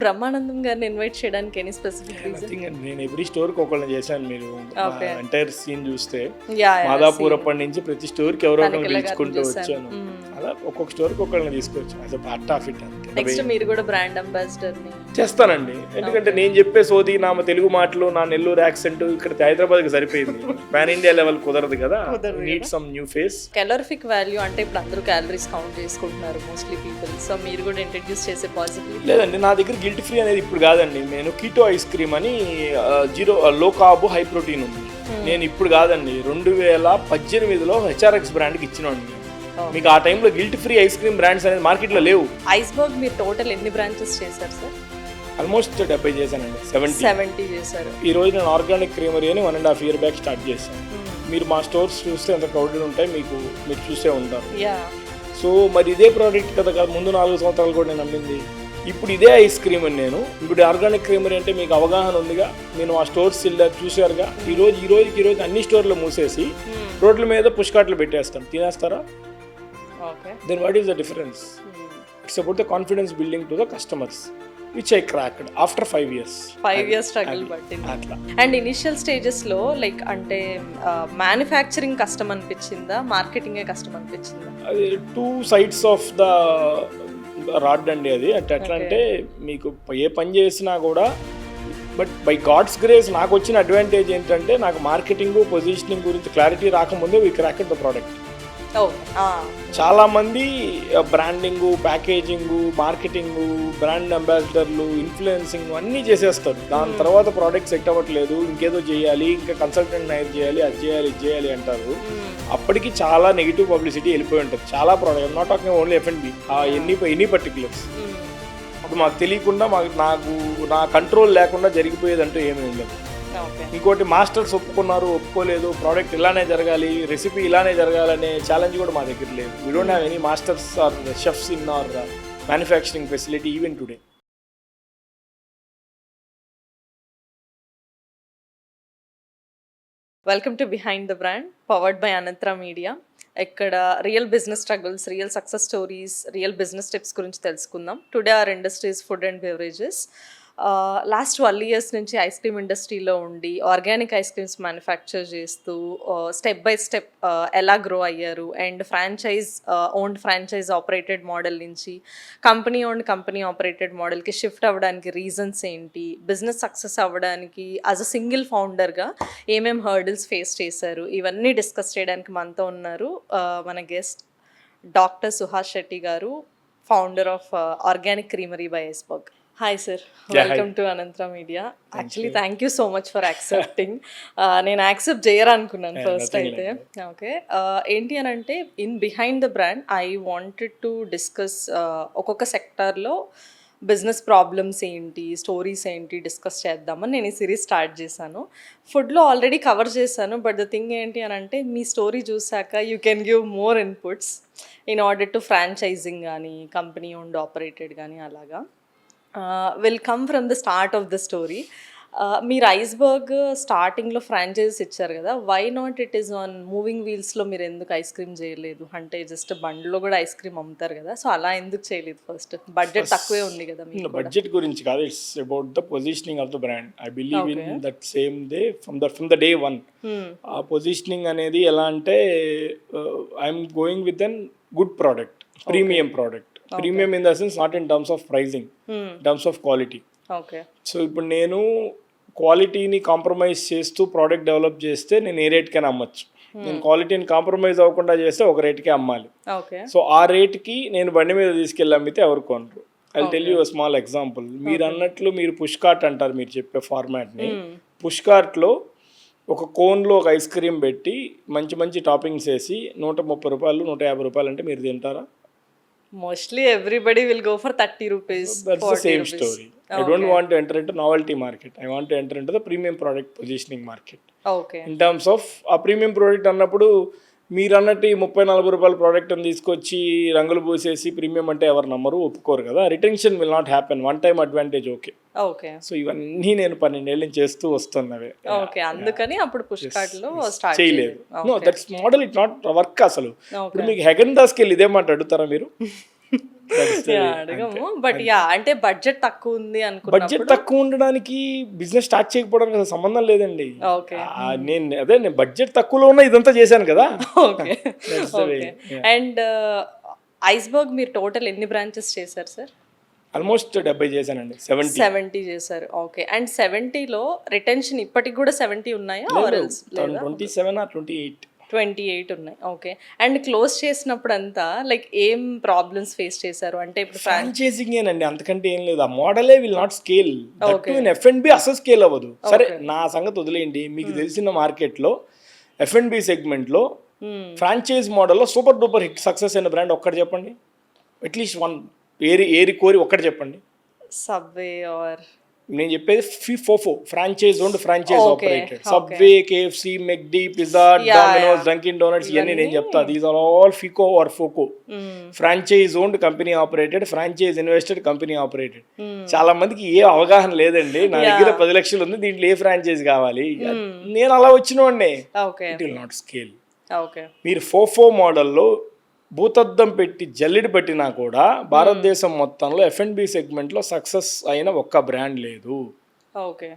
బ్రహ్మానందం గారిని ఇన్వైట్ చేయడానికి any specific reason? Nothing అండి, నేను ఎవ్రీ స్టోర్కి ఒకళ్ళని చేశాను. మీరు ఎంటైర్ సీన్ చూస్తే యా మాదాపూర్ అప్పటి నుంచి ప్రతి స్టోర్కి ఎవరో ఒకరిని తనిఖీల గారిని పిలుచుకుంటూ చూశాను. వచ్చాను. అలా ఒక్కొక్క స్టోర్కి ఒకళ్ళని తీసుకొచ్చాను as a part of it. అంతే నెక్స్ట్ మీరు కూడా బ్రాండ్ అంబాసిడర్ ని చేస్తానండి, ఎందుకంటే నేను చెప్పే సోది నా తెలుగు మాటలు, నా నెల్లూరు యాక్సెంట్ ఇక్కడ హైదరాబాద్కి సరిపోయింది. పాన్ ఇండియా లెవెల్ కుదరదు కదా, need some new face. Calorific value అంటే ఇప్పుడు అందరూ క్యాలరీస్ కౌంట్ చేసుకుంటున్నారు మోస్ట్లీ పీపుల్, సో మీరు కూడా ఇంట్రడ్యూస్ చేసే పాసిబిలిటీ? లేదండి, నా దగ్గర గిల్ట్ ఫ్రీ అనేది ఇప్పుడు కాదండి. నేను కీటో ఐస్ క్రీమ్ అని జీరో లో కార్బ్ హై ప్రోటీన్ ఉంది. నేను ఇప్పుడు కాదండి, 2018లో హెచ్ఆర్ఎక్స్ బ్రాండ్కి ఇచ్చినండి. మీకు ఆ టైంలో guilt free ice cream brands అనేది మార్కెట్లో లేవు. ఐస్బర్గ్ మీరు టోటల్ ఎన్ని బ్రాంచెస్ చేశారు సార్? ఆల్మోస్ట్ 70 చేశానండి. 70 చేశారు. ఈ రోజు నేను ఆర్గానిక్ క్రీమరీ అని 1.5 year బ్యాక్ స్టార్ట్ చేశాను. మీరు మా స్టోర్స్ చూస్తే ఎంత క్రౌడెడ్ ఉంటాయి, మీరు చూసే ఉంటారు. సో మరి ఇదే ప్రోడక్ట్ కదా ముందు 4 సంవత్సరాలు కూడా నేను అమ్మింది. ఇప్పుడు ఇదే ఐస్ క్రీమ్ అని నేను ఇప్పుడు ఆర్గానిక్ క్రీమరీ అంటే మీకు అవగాహన ఉందిగా. నేను ఆ స్టోర్స్ చూసారుగా. ఈ రోజు అన్ని స్టోర్లు మూసేసి రోడ్ల మీద పుష్కాట్లు పెట్టేస్తాం, తినేస్తారా? Then what is the difference? It's about the confidence building to the customers, which I cracked after 5 years. 5 years struggle పట్టింది. అండ్ ఇనిషియల్ స్టేజెస్ లో లైక్ అంటే మ్యానుఫ్యాక్చరింగ్ కష్టం అనిపించిందా, మార్కెటింగే కష్టం అనిపించిందా? అది 2 sides of the రాడ్ అండి. అది ఎట్లా అంటే మీకు ఏ పని చేసినా కూడా, బట్ బై గాడ్స్ గ్రేస్ నాకు వచ్చిన అడ్వాంటేజ్ ఏంటంటే నాకు మార్కెటింగ్ పొజిషనింగ్ గురించి క్లారిటీ రాకముందే వీ క్రాక్డ్ ద ప్రోడక్ట్. చాలా మంది బ్రాండింగ్, ప్యాకేజింగ్, మార్కెటింగ్, బ్రాండ్ అంబాసిడర్లు, ఇన్ఫ్లుయెన్సింగ్ అన్నీ చేసేస్తారు. దాని తర్వాత ప్రోడక్ట్ సెట్ అవ్వట్లేదు, ఇంకేదో చేయాలి, ఇంకా కన్సల్టెంట్ హైర్ చేయాలి, అది చేయాలి, ఇది చేయాలి అంటారు. అప్పటికి చాలా నెగిటివ్ పబ్లిసిటీ వెళ్ళిపోయి ఉంటుంది. చాలా product, not talking only F&B, any particulars. అప్పుడు మాకు తెలియకుండా నాకు నా కంట్రోల్ లేకుండా జరిగిపోయేదంటూ ఏమీ ఉండదు. ఇంకోటి మాస్టర్స్ ఒప్పుకున్నారు, ఒప్పుకోలేదు, ప్రోడక్ట్ ఇలానే జరగాలి, రెసిపీ ఇలానే జరగాలనే ఛాలెంజ్ కూడా మా దగ్గర లేదు. We don't have any masters or chefs in our manufacturing facility even today. Welcome to behind the brand, powered by Anantra media. ఇక్కడ real business struggles, real success stories, real business tips గురించి తెలుసుకుందాం. Today our industries food and beverages. Last 12 years నుంచి ice cream ఇండస్ట్రీలో ఉండి organic ice creams manufacture చేస్తూ step by step ఎలా grow అయ్యారు, and owned franchise operated model నుంచి company operated మోడల్కి shift అవ్వడానికి రీజన్స్ ఏంటి, బిజినెస్ సక్సెస్ అవ్వడానికి యాజ్ అ సింగిల్ ఫౌండర్గా ఏమేమి హర్డిల్స్ ఫేస్ చేశారు, ఇవన్నీ డిస్కస్ చేయడానికి మనతో ఉన్నారు మన guest doctor Suhas Shetty garu, founder of organic creamery by Iceberg. Hi sir, welcome to Anantra media. Actually thank you so much for accepting. నేను యాక్సెప్ట్ చేయరనుకున్నాను ఫస్ట్ అయితే. ఓకే, ఏంటి అని అంటే in behind the brand I wanted to discuss ఒక్కొక్క సెక్టార్లో business problems ఏంటి, stories ఏంటి డిస్కస్ చేద్దామని నేను ఈ సిరీస్ స్టార్ట్ చేశాను. ఫుడ్లో ఆల్రెడీ కవర్ చేశాను, బట్ ద థింగ్ ఏంటి అని అంటే మీ స్టోరీ చూసాక you can give more inputs in order to franchising కానీ, కంపెనీ ఓన్డ్ ఆపరేటెడ్ కానీ అలాగా. Will come from the start of the story. మీరు ఐస్బర్గ్ స్టార్టింగ్లో ఫ్రాంచైజెస్ ఇచ్చారు కదా, why not it is on moving వీల్స్లో మీరు ఎందుకు ఐస్ క్రీమ్ చేయలేదు? అంటే జస్ట్ బండ్లో కూడా ఐస్ క్రీమ్ అమ్ముతారు కదా, సో అలా ఎందుకు చేయలేదు? ఫస్ట్ బడ్జెట్ తక్కువే ఉంది కదా మీకు. బడ్జెట్ గురించి కాదు, it's about the positioning of the brand. I believe in that same day from the day one. ఆ పొజిషనింగ్ అనేది ఎలా అంటే I'm going with an good product, premium product. Premium in the sense not in terms of pricing, terms of quality. So ఇప్పుడు నేను క్వాలిటీని compromise చేస్తూ product develop చేస్తే నేను ఏ రేట్కైనా అమ్మచ్చు. నేను క్వాలిటీని కాంప్రమైజ్ అవ్వకుండా చేస్తే ఒక రేట్కే అమ్మాలి. సో ఆ రేట్కి నేను బండి మీద తీసుకెళ్ళి అమ్మితే ఎవరు కొనరు. I tell you small example. మీరు అన్నట్లు మీరు పుష్ కార్ట్ అంటారు మీరు చెప్పే ఫార్మాట్ని. పుష్ కార్ట్లో ఒక కోన్లో ఒక ఐస్ క్రీమ్ పెట్టి మంచి మంచి టాపింగ్స్ వేసి 130 రూపాయలు 150 రూపాయలు అంటే మీరు తింటారా? Mostly everybody will go for 30 rupees. That's the same rupees. Story. Okay. I don't want to enter into novelty market. I want to enter into the premium product positioning market. Okay. In terms of a premium product అన్నప్పుడు మీరు అన్నట్టు 30-40 రూపాయల ప్రోడక్ట్ని తీసుకొచ్చి రంగులు పూసేసి premium అంటే ఎవరు నమ్మరు, ఒప్పుకోరు కదా. Retention will not happen. One time advantage okay. Okay. So ఇవన్నీ నేను 12 ఏళ్ళ నుంచి చేస్తూ వస్తున్నవే. ఓకే, అందుకని అప్పుడు పుష్ కార్ట్లో స్టార్ట్ చేయలేదు. No, that's model it not work అసలు. ఇప్పుడు మీకు హెగన్ దాస్కి వెళ్ళి ఇదే మాట అడుగుతారా మీరు? అడగము. బట్ అంటే బడ్జెట్ తక్కువ ఉంది బడ్జెట్ అనుకున్నప్పుడు తక్కువ ఉండడానికి బిజినెస్ స్టార్ట్ చేయకపోవడానికి అసలు సంబంధం లేదండి. ఓకే. నేను బడ్జెట్ తక్కువలో ఉన్న ఇదంతా చేశాను కదా. ఓకే. ఓకే. అండ్ ఐస్బర్గ్ మీరు టోటల్ ఎన్ని బ్రాంచెస్ చేశారు సార్? ఆల్మోస్ట్ 70 చేశానండి. 70 చేశారు. ఓకే. అండ్ 70లో రిటెన్షన్ ఇప్పటికి కూడా 70 ఉన్నాయా? ఆర్ ఎల్స్ లేదా? 27 or 28. 28 ఉన్నాయి. ఓకే. అండ్ క్లోజ్ చేసినప్పుడు అంతా లైక్ ఏం ప్రాబ్లమ్స్ ఫేస్ చేశారు? అంటే ఇప్పుడు ఫ్రాంచైజింగ్ ఏనండి, అంతకంటే ఏం లేదు. ఆ మోడలే విల్ నాట్ స్కేల్. F&B అసలు స్కేల్ అవ్వదు. సరే నా సంగతి వదిలేయండి. మీకు తెలిసిన మార్కెట్లో F&B సెగ్మెంట్లో ఫ్రాంచైజ్ మోడల్లో సూపర్ డూపర్ హిట్ సక్సెస్ అయిన బ్రాండ్ ఒక్కటి చెప్పండి. అట్లీస్ట్ వన్ ఏరి కోరి ఒక్కటి చెప్పండి. సబ్వే ఆర్ నేను చెప్పేది FOFO franchise owned franchise operated. Subway, KFC, McD, pizza, Domino's, Dunkin Donuts ఇవన్నీ నేను చెప్తా. These are all FICO or FOCO. Franchise owned company operated, franchise invested company operated. చాలా మందికి ఏ అవగాహన లేదండి. నా దగ్గర 10 లక్షలు ఉంది, దీంట్లో ఏ ఫ్రాంచైజ్ కావాలి. నేను అలా వచ్చినోడ్నే. It will not scale. మీరు ఫోఫో మోడల్లో భూతద్దం పెట్టి జల్లిడి పట్టినా కూడా భారతదేశం మొత్తంలో F&B సెగ్మెంట్లో సక్సెస్ అయిన ఒక్క బ్రాండ్ లేదు. ఓకే.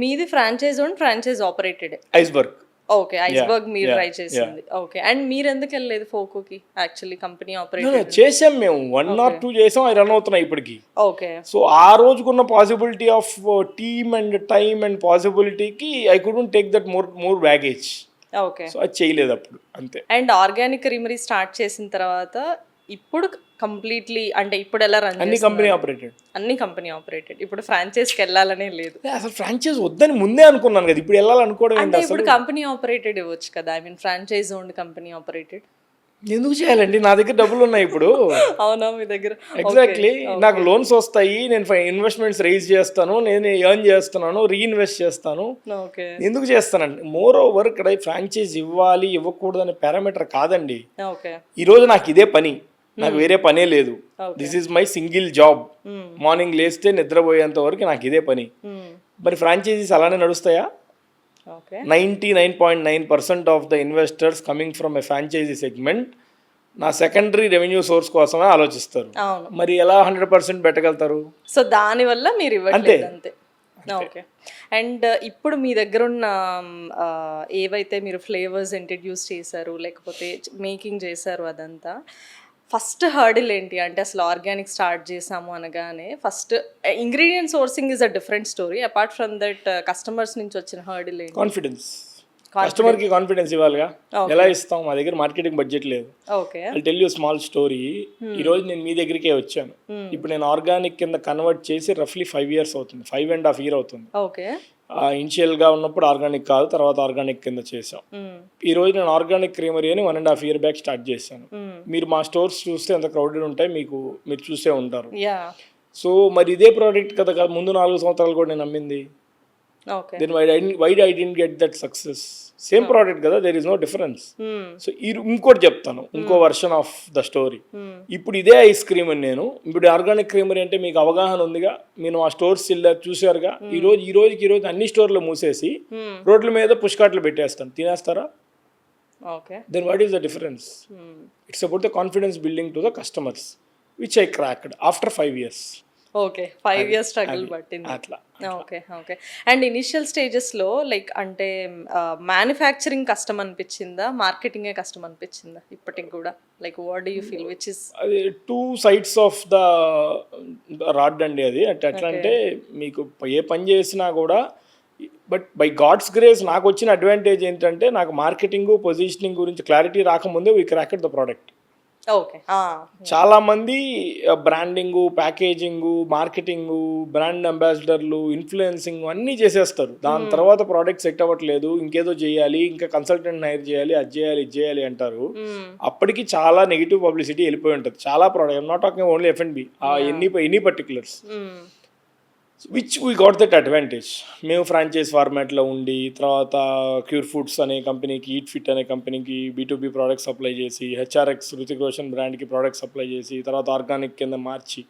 మీది franchise own franchise operated iceberg. Okay. Iceberg మీరు ట్రై చేసింది. ఓకే. అండ్ మీరు ఎందుకు వెళ్ళలేదు ఫోకోకి? యాక్చువల్లీ కంపెనీ ఆపరేటెడ్ చేసాం మేము. 1 or 2 చేసాం, అవి రన్ అవుతున్నాయి ఇప్పటికి. ఓకే. సో ఆ రోజుకున్న possibility of team and time and పాసిబిలిటీకి I couldn't take that more baggage. Okay. So అది చేయలేదు అప్పుడు, అంతే. అండ్ ఆర్గానిక్ క్రీమరీ స్టార్ట్ చేసిన తర్వాత ఇప్పుడు కంప్లీట్లీ అంటే ఇప్పుడు ఎలా రన్ అన్ని కంపెనీ ఆపరేటెడ్? అన్ని కంపెనీ ఆపరేటెడ్. ఇప్పుడు ఫ్రాంచైజ్కి వెళ్ళాలనే లేదు. అసలు ఫ్రాంచైజ్ వద్దని ముందే అనుకున్నాను కదా, ఇప్పుడు వెళ్ళాలనుకోవడం అంటే ఇప్పుడు కంపెనీ ఆపరేటెడ్ ఇవ్వచ్చు కదా. I mean franchise owned company operated ఎందుకు చేయాలండి? నా దగ్గర డబ్బులు ఉన్నాయి ఇప్పుడు. అవునా మీ దగ్గర? ఎగ్జాక్ట్లీ. నాకు లోన్స్ వస్తాయి, నేను ఇన్వెస్ట్మెంట్స్ రైజ్ చేస్తాను, నేను ఎర్న్ చేస్తున్నాను, రీఇన్వెస్ట్ చేస్తాను. ఎందుకు చేస్తానండి? మోర్ ఓవర్ ఇక్కడ ఫ్రాంచైజ్ ఇవ్వాలి ఇవ్వకూడదు అనే పారామీటర్ కాదండి. ఈరోజు నాకు ఇదే పని, నాకు వేరే పనే లేదు. This is my single job. Morning లేస్తే నిద్రపోయేంత వరకు నాకు ఇదే పని. మరి ఫ్రాంచైజీస్ అలానే నడుస్తాయా? 99.9% of the investors coming from a franchisee segment నా సెకండరీ రెవెన్యూ సోర్స్ కోసమే ఆలోచిస్తారు. మరి ఎలా 100% పెట్టగలుగుతారు? సో దానివల్ల మీరు ఇవ్వట్లేదు అంతే. ఓకే. అండ్ ఇప్పుడు మీ దగ్గర ఉన్న ఏవైతే మీరు ఫ్లేవర్స్ ఇంట్రడ్యూస్ చేశారు లేకపోతే మేకింగ్ చేశారు అదంతా ఫస్ట్ హర్డిల్ ఏంటి? అంటే అసలు ఆర్గానిక్ స్టార్ట్ చేసాము అనగానే first ingredient sourcing is a different story. Apart from that customers నుంచి వచ్చిన హర్డిల్ ఏంటి? కాన్ఫిడెన్స్. కస్టమర్కి కాన్ఫిడెన్స్ ఇవ్వాలిగా. ఎలా ఇస్తాం? మా దగ్గర మార్కెటింగ్ బడ్జెట్ లేదు. Okay. I tell you small story. ఈ రోజు నేను మీ దగ్గరికే వచ్చాను. ఇప్పుడు నేను ఆర్గానిక్ కింద కన్వర్ట్ చేసి రఫ్లీ 5 years అవుతుంది, 5.5 years అవుతుంది. ఓకే. ఇనిషియల్గా ఉన్నప్పుడు ఆర్గానిక్ కాదు, తర్వాత ఆర్గానిక్ కింద చేసాం. ఈ రోజు నేను ఆర్గానిక్ క్రీమరీ అని 1.5 years బ్యాక్ స్టార్ట్ చేశాను. మీరు మా స్టోర్స్ చూస్తే ఎంత క్రౌడెడ్ ఉంటాయి, మీరు చూసే ఉంటారు. సో మరి ఇదే ప్రోడక్ట్ కదా ముందు 4 సంవత్సరాలు కూడా నేను అమ్మింది. Then why I didn't get that success? Same product కదా, there is no difference. So ఇంకోటి చెప్తాను, ఇంకో వర్షన్ ఆఫ్ ద స్టోరీ. ఇప్పుడు ఇదే ఐస్ క్రీమ్ అని నేను ఇప్పుడు ఆర్గానిక్ క్రీమరీ అంటే మీకు అవగాహన ఉందిగా, మీరు ఆ స్టోర్స్ చూసారుగా. ఈ రోజు అన్ని స్టోర్లు మూసేసి రోడ్ల మీద పుష్కాట్లు పెట్టేస్తాను, తినేస్తారా? Then what is the difference? It's about the confidence building to the customers which I cracked after 5 years. Okay. 5 years struggle పట్టింది అట్లా. ఓకే. ఓకే. అండ్ ఇనిషియల్ స్టేజెస్లో లైక్ అంటే మ్యానుఫ్యాక్చరింగ్ కష్టం అనిపించిందా, మార్కెటింగే కష్టం అనిపించిందా ఇప్పటికి కూడా? Like what do you feel which is? అది 2 sides ఆఫ్ ద రాడ్ అండి. అది ఎట్లా అంటే మీకు ఏ పని చేసినా కూడా, బట్ బై గాడ్స్ గ్రేస్ నాకు వచ్చిన అడ్వాంటేజ్ ఏంటంటే నాకు మార్కెటింగ్ పొజిషనింగ్ గురించి క్లారిటీ రాకముందే we cracked the product. Okay. చాలా మంది బ్రాండింగ్, ప్యాకేజింగ్, మార్కెటింగ్, బ్రాండ్ అంబాసిడర్లు, ఇన్ఫ్లుయెన్సింగ్ అన్నీ చేసేస్తారు. దాని తర్వాత ప్రోడక్ట్ సెట్ అవ్వట్లేదు, ఇంకేదో చేయాలి, ఇంకా కన్సల్టెంట్ హైర్ చేయాలి, అది చేయాలి, ఇది చేయాలి అంటారు. అప్పటికి చాలా నెగిటివ్ పబ్లిసిటీ వెళ్ళిపోయి ఉంటుంది. చాలా product, I'm not talking only F&B, any particulars which we got that advantage. మేము ఫ్రాంచైజ్ ఫార్మాట్లో ఉండి తర్వాత క్యూర్ ఫుడ్స్ అనే కంపెనీకి, ఈట్ ఫిట్ అనే కంపెనీకి B2B ప్రోడక్ట్స్ సప్లై చేసి, HRX రుతిక్ రోషన్ బ్రాండ్కి ప్రోడక్ట్స్ సప్లై చేసి, తర్వాత ఆర్గానిక్ కింద మార్చి,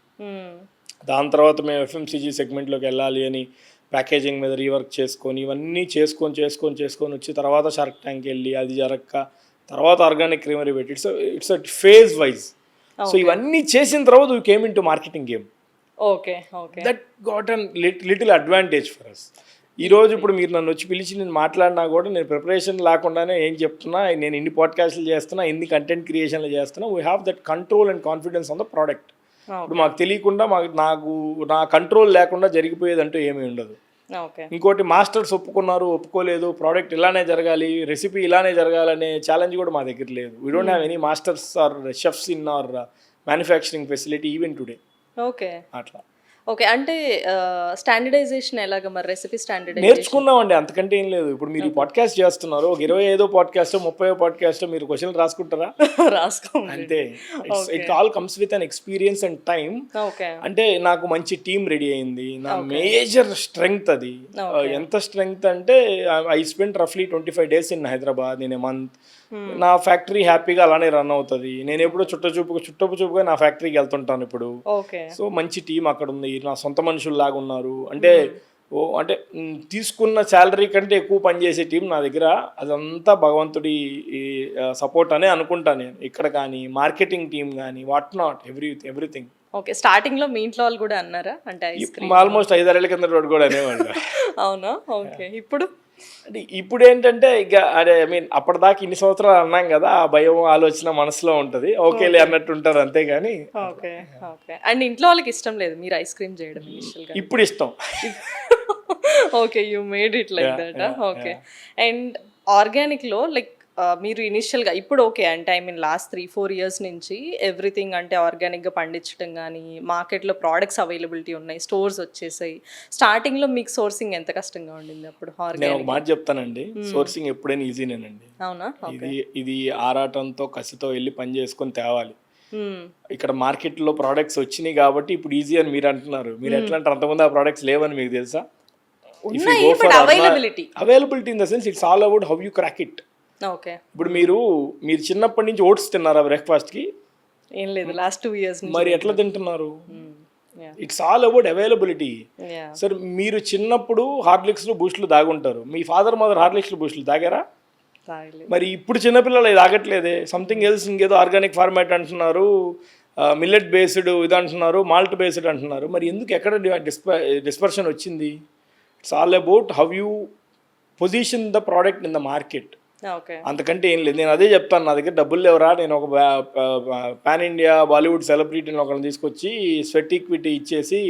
దాని తర్వాత మేము FMCG సెగ్మెంట్లోకి వెళ్ళాలి అని ప్యాకేజింగ్ మీద రీవర్క్ చేసుకొని, ఇవన్నీ చేసుకొని వచ్చి తర్వాత షార్క్ ట్యాంక్ వెళ్ళి అది జరక్క తర్వాత ఆర్గానిక్ క్రీమరీ పెట్టి it's a phase wise. So ఇవన్నీ చేసిన తర్వాత we came into marketing game. Okay. Okay. That got an little advantage for us. ఈరోజు ఇప్పుడు మీరు నన్ను వచ్చి పిలిచి నేను మాట్లాడినా కూడా నేను ప్రిపరేషన్ లేకుండానే ఏం చెప్తున్నా, నేను ఇన్ని పాడ్కాస్ట్లు చేస్తున్నా, ఇన్ని కంటెంట్ క్రియేషన్లు చేస్తున్నా, we have that control and confidence on the product. ఇప్పుడు మాకు తెలియకుండా నా కంట్రోల్ లేకుండా జరిగిపోయేదంటూ ఏమీ ఉండదు. ఇంకోటి మాస్టర్స్ ఒప్పుకున్నారు ఒప్పుకోలేదు, ప్రోడక్ట్ ఇలానే జరగాలి, రెసిపీ ఇలానే జరగాలనే ఛాలెంజ్ కూడా మా దగ్గర లేదు. We don't have any masters or chefs in our manufacturing facility even today. Okay. అట్లా ఓకే. అంటే స్టాండర్డైజేషన్ ఎలాగ మరి? రెసిపీ స్టాండర్డైజేషన్ నేర్చుకున్నామండి, అంతకంటే ఏం లేదు. ఇప్పుడు మీరు ఈ పాడ్కాస్ట్ చేస్తున్నారు, ఒక 25 పాడ్కాస్ట్ 30 పాడ్కాస్ట్ మీరు క్వశ్చన్లు రాసుకుంటారా? రాసుకోండి అంతే. It all comes with an experience and time. Okay. అంటే నాకు మంచి టీం రెడీ అయింది, నా మేజర్ స్ట్రెంగ్త్ అది. ఎంత స్ట్రెంగ్త్ అంటే ఐ స్పెండ్ రఫ్లీ 25 days in Hyderabad in a month. నా ఫ్యాక్టరీ హ్యాపీగా అలానే రన్ అవుతుంది. నేను ఎప్పుడు చుట్టపు చూపుగా నా ఫ్యాక్టరీకి వెళ్తుంటాను ఇప్పుడు. సో మంచి టీం అక్కడ ఉంది, నా సొంత మనుషుల్లాగా ఉన్నారు. అంటే తీసుకున్న శాలరీ కంటే ఎక్కువ పనిచేసే టీం నా దగ్గర. అదంతా భగవంతుడి సపోర్ట్ అనే అనుకుంటాను నేను. ఇక్కడ కానీ మార్కెటింగ్ టీం కానీ what not everything. Okay. Starting లో మీ ఇంట్లో వాళ్ళు కూడా అన్నారా? అంటే ఆల్మోస్ట్ 5-6 ఏళ్ల కింద కూడా అనేవాళ్ళు. అవునా? ఓకే. ఇప్పుడు ఏంటంటే ఇక అదే అప్పటిదాకా ఇన్ని సంవత్సరాలు అన్నాం కదా, ఆ భయం ఆలోచన మనసులో ఉంటుంది. ఓకేలే అన్నట్టు ఉంటారు అంతేగాని. ఓకే. ఓకే. అండ్ ఇంట్లో వాళ్ళకి ఇష్టం లేదు మీరు ఐస్ క్రీమ్ చేయడం? ఇప్పుడు ఇష్టం. Okay. You made it like that. Okay. And organic లో లైక్ మీరు ఇనిషియల్గా ఇప్పుడు ఓకే అంటే లాస్ట్ 3-4 years నుంచి ఎవ్రీథింగ్ అంటే ఆర్గానిక్గా పండించడం కానీ, మార్కెట్లో ప్రోడక్ట్స్ అవైలబిలిటీ ఉన్నాయి, స్టోర్స్ వచ్చేసాయి. స్టార్టింగ్లో మీకు సోర్సింగ్ ఎంత కష్టంగా ఉండింది అప్పుడు? నేను ఒక మాట చెప్తానండి, సోర్సింగ్ ఎప్పుడైనా ఈజీనేనండి. అవునా? ఇది ఆరాటంతో కసితో వెళ్ళి పని చేసుకొని తేవాలి. ఇక్కడ మార్కెట్లో ప్రోడక్ట్స్ వచ్చినాయి కాబట్టి ఇప్పుడు ఈజీ అని మీరు అంటున్నారు. మీరు ఎట్లా అంటారు? అంతకుముందు ఆ ప్రోడక్ట్స్ లేవని మీకు తెలుసా? Availability in the sense it's all about how you crack it. Okay. ఇప్పుడు మీరు చిన్నప్పటి నుంచి ఓట్స్ తిన్నారా బ్రేక్ఫాస్ట్కి? ఏం లేదు, లాస్ట్ 2 years. మరి ఎట్లా తింటున్నారు? It's all about availability. Sir మీరు చిన్నప్పుడు హార్లిక్స్లు బూస్ట్లు దాగుంటారు, మీ ఫాదర్ మదర్ హార్లిక్స్లు బూస్ట్లు తాగారా? మరి ఇప్పుడు చిన్నపిల్లలు అది తాగట్లేదే. సంథింగ్ ఎల్స్, ఇంకేదో ఆర్గానిక్ ఫార్మాట్ అంటున్నారు, మిల్లెట్ బేస్డ్ ఇది అంటున్నారు, మాల్ట్ బేస్డ్ అంటున్నారు. మరి ఎందుకు ఎక్కడ డిస్పర్షన్ వచ్చింది? It's all about how you position the product in the market. అంతకంటే ఏం లేదు. నేను అదే చెప్తాను, నా దగ్గర డబ్బులు లేవరా, నేను ఒక పాన్ ఇండియా బాలీవుడ్ సెలబ్రిటీని ఒకరిని తీసుకొచ్చి స్వెట్ ఈక్విటీ ఇచ్చేసి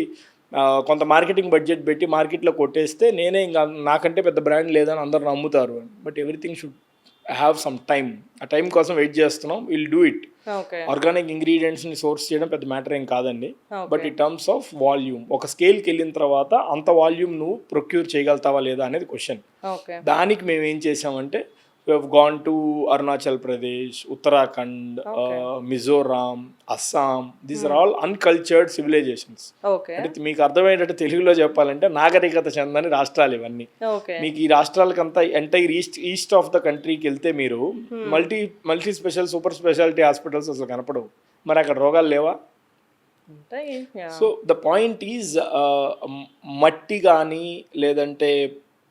కొంత మార్కెటింగ్ బడ్జెట్ పెట్టి మార్కెట్లో కొట్టేస్తే నేనే ఇంకా నాకంటే పెద్ద బ్రాండ్ లేదని అందరు నమ్ముతారు. But everything should have some time. ఆ టైం కోసం వెయిట్ చేస్తున్నాం. Will do it. ఆర్గానిక్ ఇంగ్రీడియంట్స్ని సోర్స్ చేయడం పెద్ద మ్యాటర్ ఏం కాదండి. But in terms of volume, ఒక స్కేల్కి వెళ్ళిన తర్వాత అంత వాల్యూమ్ నువ్వు ప్రొక్యూర్ చేయగలుగుతావా లేదా అనేది క్వశ్చన్. దానికి మేము ఏం చేసామంటే we have gone to Arunachal Pradesh, Uttarakhand, Mizoram, Assam. These are all uncultured civilizations. అంటే మీకు అర్థమయ్యేటట్టు తెలుగులో చెప్పాలంటే నాగరికత చెందని రాష్ట్రాలు ఇవన్నీ. మీకు ఈ రాష్ట్రాలకంతా ఎంటైర్ ఈస్ట్ ఆఫ్ ద కంట్రీకి వెళ్తే మీరు multi special super speciality hospitals అసలు కనపడవు. మరి అక్కడ రోగాలు లేవా? సో ద పాయింట్ ఈజ్ మట్టి కానీ లేదంటే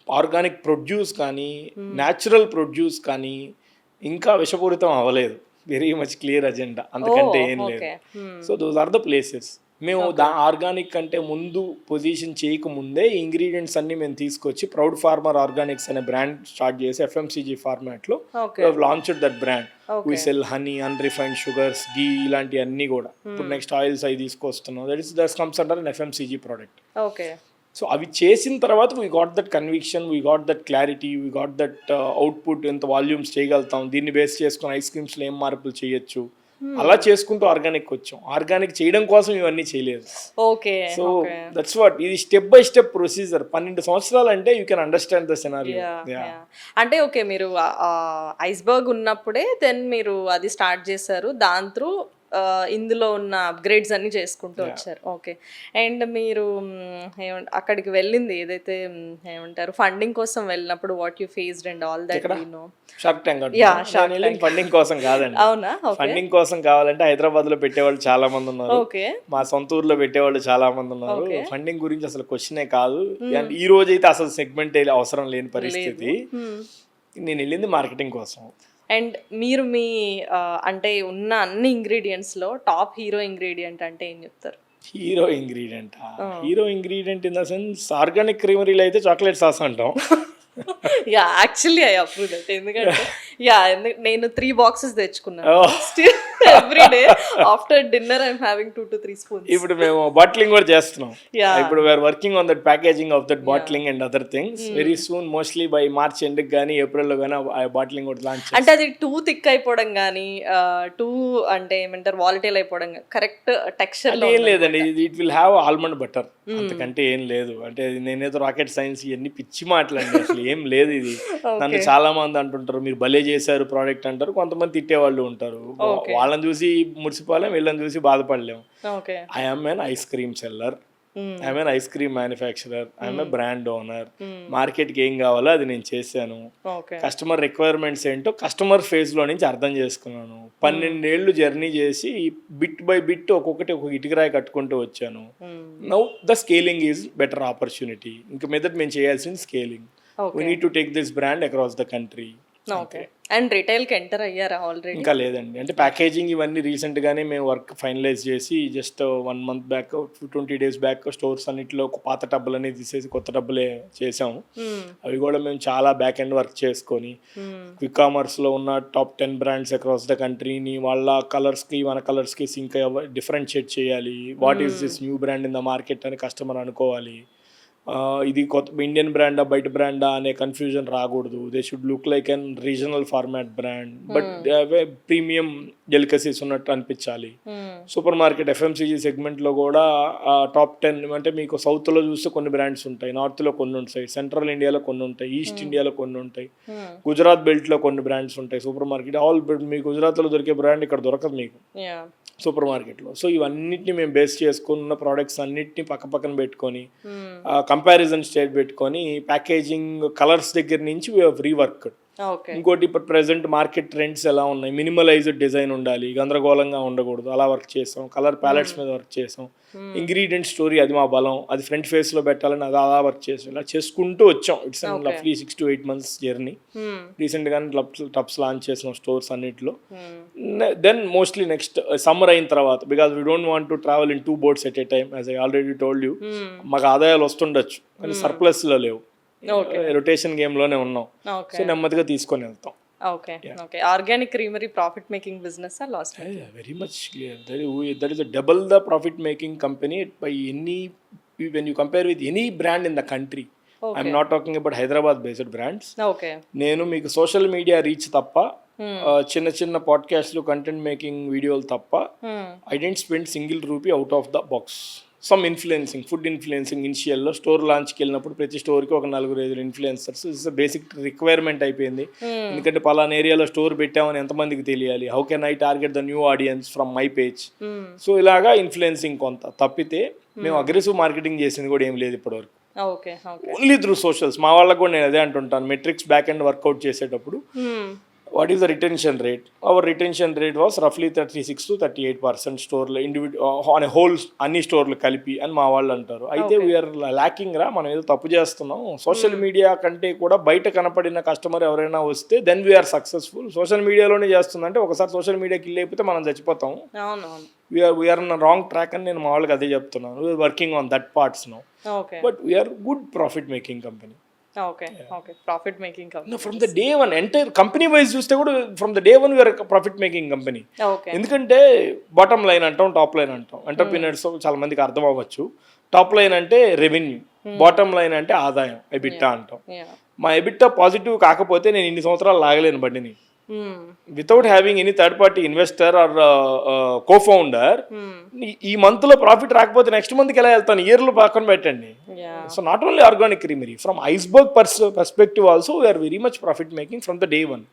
ఆర్గానిక్ ప్రొడ్యూస్ కానీ న్యాచురల్ ప్రొడ్యూస్ కానీ ఇంకా విషపూరితం అవ్వలేదు. వెరీ మచ్ క్లియర్ అజెండా, అంతకంటే ఏం లేదు. So those are the places. మేము ఆర్గానిక్ కంటే ముందు పొజిషన్ చేయకముందే ఇంగ్రీడియంట్స్ అన్ని మేము తీసుకొచ్చి ప్రౌడ్ ఫార్మర్ ఆర్గానిక్స్ అనే బ్రాండ్ స్టార్ట్ చేసి ఎఫ్ఎంసీజీ ఫార్మాట్లో launched that brand. We sell honey, unrefined sugars, ghee ఇలాంటి అన్నీ కూడా. ఇప్పుడు నెక్స్ట్ ఆయిల్స్ అవి తీసుకొస్తున్నాం. That comes under an FMCG product. So అవి చేసిన తర్వాత we got that conviction, we got that clarity, we got that output, ఎంత వాల్యూమ్స్ చేయగలుగుతాం, దీన్ని బేస్ చేసుకుని ఐస్ క్రీమ్స్లో ఏం మార్పులు చేయొచ్చు, అలా చేసుకుంటూ ఆర్గానిక్ వచ్చాం. ఆర్గానిక్ చేయడం కోసం ఇవన్నీ చేయలేదు. సో దట్స్ వాట్, ఇది స్టెప్ బై స్టెప్ ప్రొసీజర్. 12 సంవత్సరాలు అంటే you can understand the scenario. అంటే ఓకే, మీరు ఐస్బర్గ్ ఉన్నప్పుడే దెన్ మీరు అది స్టార్ట్ చేశారు, దాని త్రూ ఇందులో ఉన్న అప్గ్రేడ్స్ అన్ని చేసుకుంటూ వచ్చారు. ఓకే. అండ్ మీరు అక్కడికి వెళ్ళింది ఏదైతే ఏమంటారు ఫండింగ్ కోసం వెళ్ళినప్పుడు what you faced and all that you know. Shark tank funding కోసం కాదండి. అవునా? ఫండింగ్ కోసం కావాలంటే హైదరాబాద్ లో పెట్టేవాళ్ళు చాలా మంది ఉన్నారు, మా సొంత ఊర్లో పెట్టేవాళ్ళు చాలా మంది ఉన్నారు. ఫండింగ్ గురించి అసలు క్వశ్చనే కాదు. అండ్ ఈ రోజు అయితే అసలు సెగ్మెంట్ అవసరం లేని పరిస్థితి. నేను వెళ్ళింది మార్కెటింగ్ కోసం. అండ్ మీరు మీ అంటే ఉన్న అన్ని ఇంగ్రీడియంట్స్లో టాప్ హీరో ఇంగ్రీడియంట్ అంటే ఏం చెప్తారు? Hero ingredient hero ingredient in the sense organic క్రీమరీలో అయితే చాక్లెట్ సాస్ అంటాం. Yeah actually I approve that. ఎందుకంటే నేను 3 బాక్సెస్ తెచ్చుకున్నాను. Oh. Still every day after dinner I'm having 2 to 3 spoons. ఇప్పుడు మేము బాటిలింగ్ కూడా చేస్తున్నాం. Yeah. ఇప్పుడు we're working on that packaging of that bottling and other things. Very soon mostly by March ఎండ్కి కానీ ఏప్రిల్లో కానీ ఆ బాటిలింగ్ కూడా లాంచ్. అంటే అది టూ థిక్ అయిపోవడం కానీ టూ అంటే ఏమంటారు వాలిటైల్ అయిపోవడం కరెక్ట్ టెక్స్చర్ ఏం లేదండి, it will have almond butter, అంతకంటే ఏం లేదు. అంటే నేనేదో రాకెట్ సైన్స్ ఇవన్నీ పిచ్చి మాటలండి, అసలు ఏం లేదు ఇది. నన్ను చాలా మంది అంటుంటారు మీరు భలే చేశారు ప్రోడక్ట్ అంటారు, కొంతమంది తిట్టేవాళ్ళు ఉంటారు. వాళ్ళని చూసి మురిసిపోలేం, వీళ్ళని చూసి బాధపడలేం. I am an ice cream seller, I'm an ice cream manufacturer, I'm a brand owner. మార్కెట్కి ఏం కావాలో అది నేను చేశాను. కస్టమర్ రిక్వైర్మెంట్స్ ఏంటో కస్టమర్ ఫేజ్లో నుంచి అర్థం చేసుకున్నాను. 12 ఏళ్ళు జర్నీ చేసి బిట్ బై బిట్ ఒక్కొక్కటి ఒక్కొక్క ఇటుకరాయి కట్టుకుంటూ వచ్చాను. Now the scaling is better opportunity. ఇంక మీదట మేము చేయాల్సింది scaling. We need to take this brand across the country. And రిటైల్కి ఎంటర్ అయ్యారా ఆల్రెడీ? ఇంకా లేదండి, అంటే ప్యాకేజింగ్ ఇవన్నీ రీసెంట్గానే మేము వర్క్ ఫైనలైజ్ చేసి just 1 month back 20 days back stores అన్నింటిలో పాత టబ్బులు అనేది తీసేసి కొత్త టబ్బులే చేసాము. అవి కూడా మేము చాలా బ్యాక్ ఎండ్ వర్క్ చేసుకొని క్విక్ కామర్స్లో ఉన్న టాప్ 10 బ్రాండ్స్ అక్రాస్ ద కంట్రీని వాళ్ళ కలర్స్కి మన కలర్స్కి సింక్ డిఫరెన్షియేట్ చేయాలి. What is this new brand in the market అని కస్టమర్ అనుకోవాలి. ఇది కొత్త ఇండియన్ బ్రాండా బయట బ్రాండా అనే కన్ఫ్యూజన్ రాకూడదు. They should look like an regional format brand, but premium delicacies ఉన్నట్టు అనిపించాలి. సూపర్ మార్కెట్ FMCG సెగ్మెంట్లో కూడా టాప్ 10 అంటే మీకు సౌత్లో చూస్తే కొన్ని బ్రాండ్స్ ఉంటాయి, నార్త్లో కొన్ని ఉంటాయి, సెంట్రల్ ఇండియాలో కొన్ని ఉంటాయి, ఈస్ట్ ఇండియాలో కొన్ని ఉంటాయి, గుజరాత్ బెల్ట్లో కొన్ని బ్రాండ్స్ ఉంటాయి. సూపర్ మార్కెట్ ఆల్ మీ గుజరాత్లో దొరికే బ్రాండ్ ఇక్కడ దొరకదు మీకు సూపర్ మార్కెట్లో. సో ఇవన్నిటిని మేము బేస్ చేసుకున్న ప్రోడక్ట్స్ అన్నిటిని పక్క పక్కన పెట్టుకొని కంపారిజన్ స్టేట్ పెట్టుకొని ప్యాకేజింగ్ కలర్స్ దగ్గర నుంచి వీ హావ్ రీవర్క్డ్. ఇంకోటి ఇప్పుడు ప్రెసెంట్ మార్కెట్ ట్రెండ్స్ ఎలా ఉన్నాయి, మినిమలైజ్డ్ డిజైన్ ఉండాలి, గందరగోళంగా ఉండకూడదు, అలా వర్క్ చేసాం. కలర్ ప్యాలెట్స్ మీద వర్క్ చేసాం. ఇంగ్రీడియంట్ స్టోరీ అది మా బలం, అది ఫ్రంట్ ఫేస్లో పెట్టాలని అది అలా వర్క్ చేసాం. ఇలా చేసుకుంటూ వచ్చాం. ఇట్స్ లఫ్లీ 6 to 8 months జర్నీ. రీసెంట్గానే టబ్స్ లాంచ్ చేసాం స్టోర్స్ అన్నిటిలో. దెన్ మోస్ట్లీ నెక్స్ట్ సమ్మర్ అయిన తర్వాత, because we don't want to travel in 2 boats at a time, as I already told you. మాకు ఆదాయాలు వస్తుండొచ్చు కానీ సర్ప్లస్లో లేవు, రొటేషన్ గేమ్లోనే ఉన్నాం. సో నెమ్మదిగా తీసుకొని వెళ్తాం. Okay. Organic creamery profit making business or loss making? Yeah, very much clear. That is a double the profit making company by any, when you compare with any brand in the country. I'm not talking about Hyderabad based brands. నేను మీకు social media reach తప్ప చిన్న చిన్న పాడ్కాస్ట్లు content making వీడియోలు తప్ప I didn't spend single rupee out of the box. Some influencing, food influencing ఇనిషియల్లో store లాంచ్కి వెళ్ళినప్పుడు ప్రతి స్టోర్కి ఒక 4-5 ఇన్ఫ్లుయెన్సర్స్ ఇస్ బేసిక్ రిక్వైర్మెంట్ అయిపోయింది. ఎందుకంటే పలానా ఏరియాలో స్టోర్ పెట్టామని ఎంతమందికి తెలియాలి, how can I target the new audience from my page. So ఇలాగా ఇన్ఫ్లుయెన్సింగ్ కొంత తప్పితే మేము అగ్రెసివ్ మార్కెటింగ్ చేసింది కూడా ఏం లేదు ఇప్పటివరకు. Only through socials. మా వాళ్ళకు కూడా నేను అదే అంటుంటాను, మెట్రిక్స్ బ్యాక్ అండ్ వర్కౌట్ చేసేటప్పుడు what is the retention rate? Our retention rate was roughly 36 to 38% స్టోర్లో on a whole అన్ని స్టోర్లు కలిపి అని మా వాళ్ళు అంటారు. అయితే వీఆర్ ల్యాకింగ్ రా, మనం ఏదో తప్పు చేస్తున్నాం. సోషల్ మీడియా కంటే కూడా బయట కనపడిన కస్టమర్ ఎవరైనా వస్తే దెన్ వీఆర్ సక్సెస్ఫుల్. సోషల్ మీడియాలోనే చేస్తుందంటే ఒకసారి సోషల్ మీడియా కిల్ అయిపోతే మనం చచ్చిపోతాం. వీఆర్ ఇన్ రాంగ్ ట్రాక్ అని నేను మా వాళ్ళకి అదే చెప్తున్నాను. We're working on that parts now, but we're good profit making company. Profit making company from the day one. Entire company wise చూస్తే కూడా from the day one we're profit making company. ఎందుకంటే bottom line అంటాం, top line అంటాం. Entrepreneurs చాలా మందికి అర్థం అవ్వచ్చు. Top line అంటే రెవెన్యూ, బాటమ్ లైన్ అంటే ఆదాయం, ఎబిట్టా అంటాం. మా ఎబిట్టా పాజిటివ్ కాకపోతే నేను ఇన్ని సంవత్సరాలు లాగలేను బండిని. Without having any third party investor or co-founder, ఈ మంత్ లో ప్రాఫిట్ రాకపోతే నెక్స్ట్ మంత్కి ఎలా వెళ్తాను, ఇయర్లో పక్కన పెట్టండి. So not only Organic Creamery, from Iceberg perspective also we're very much profit making from the day one.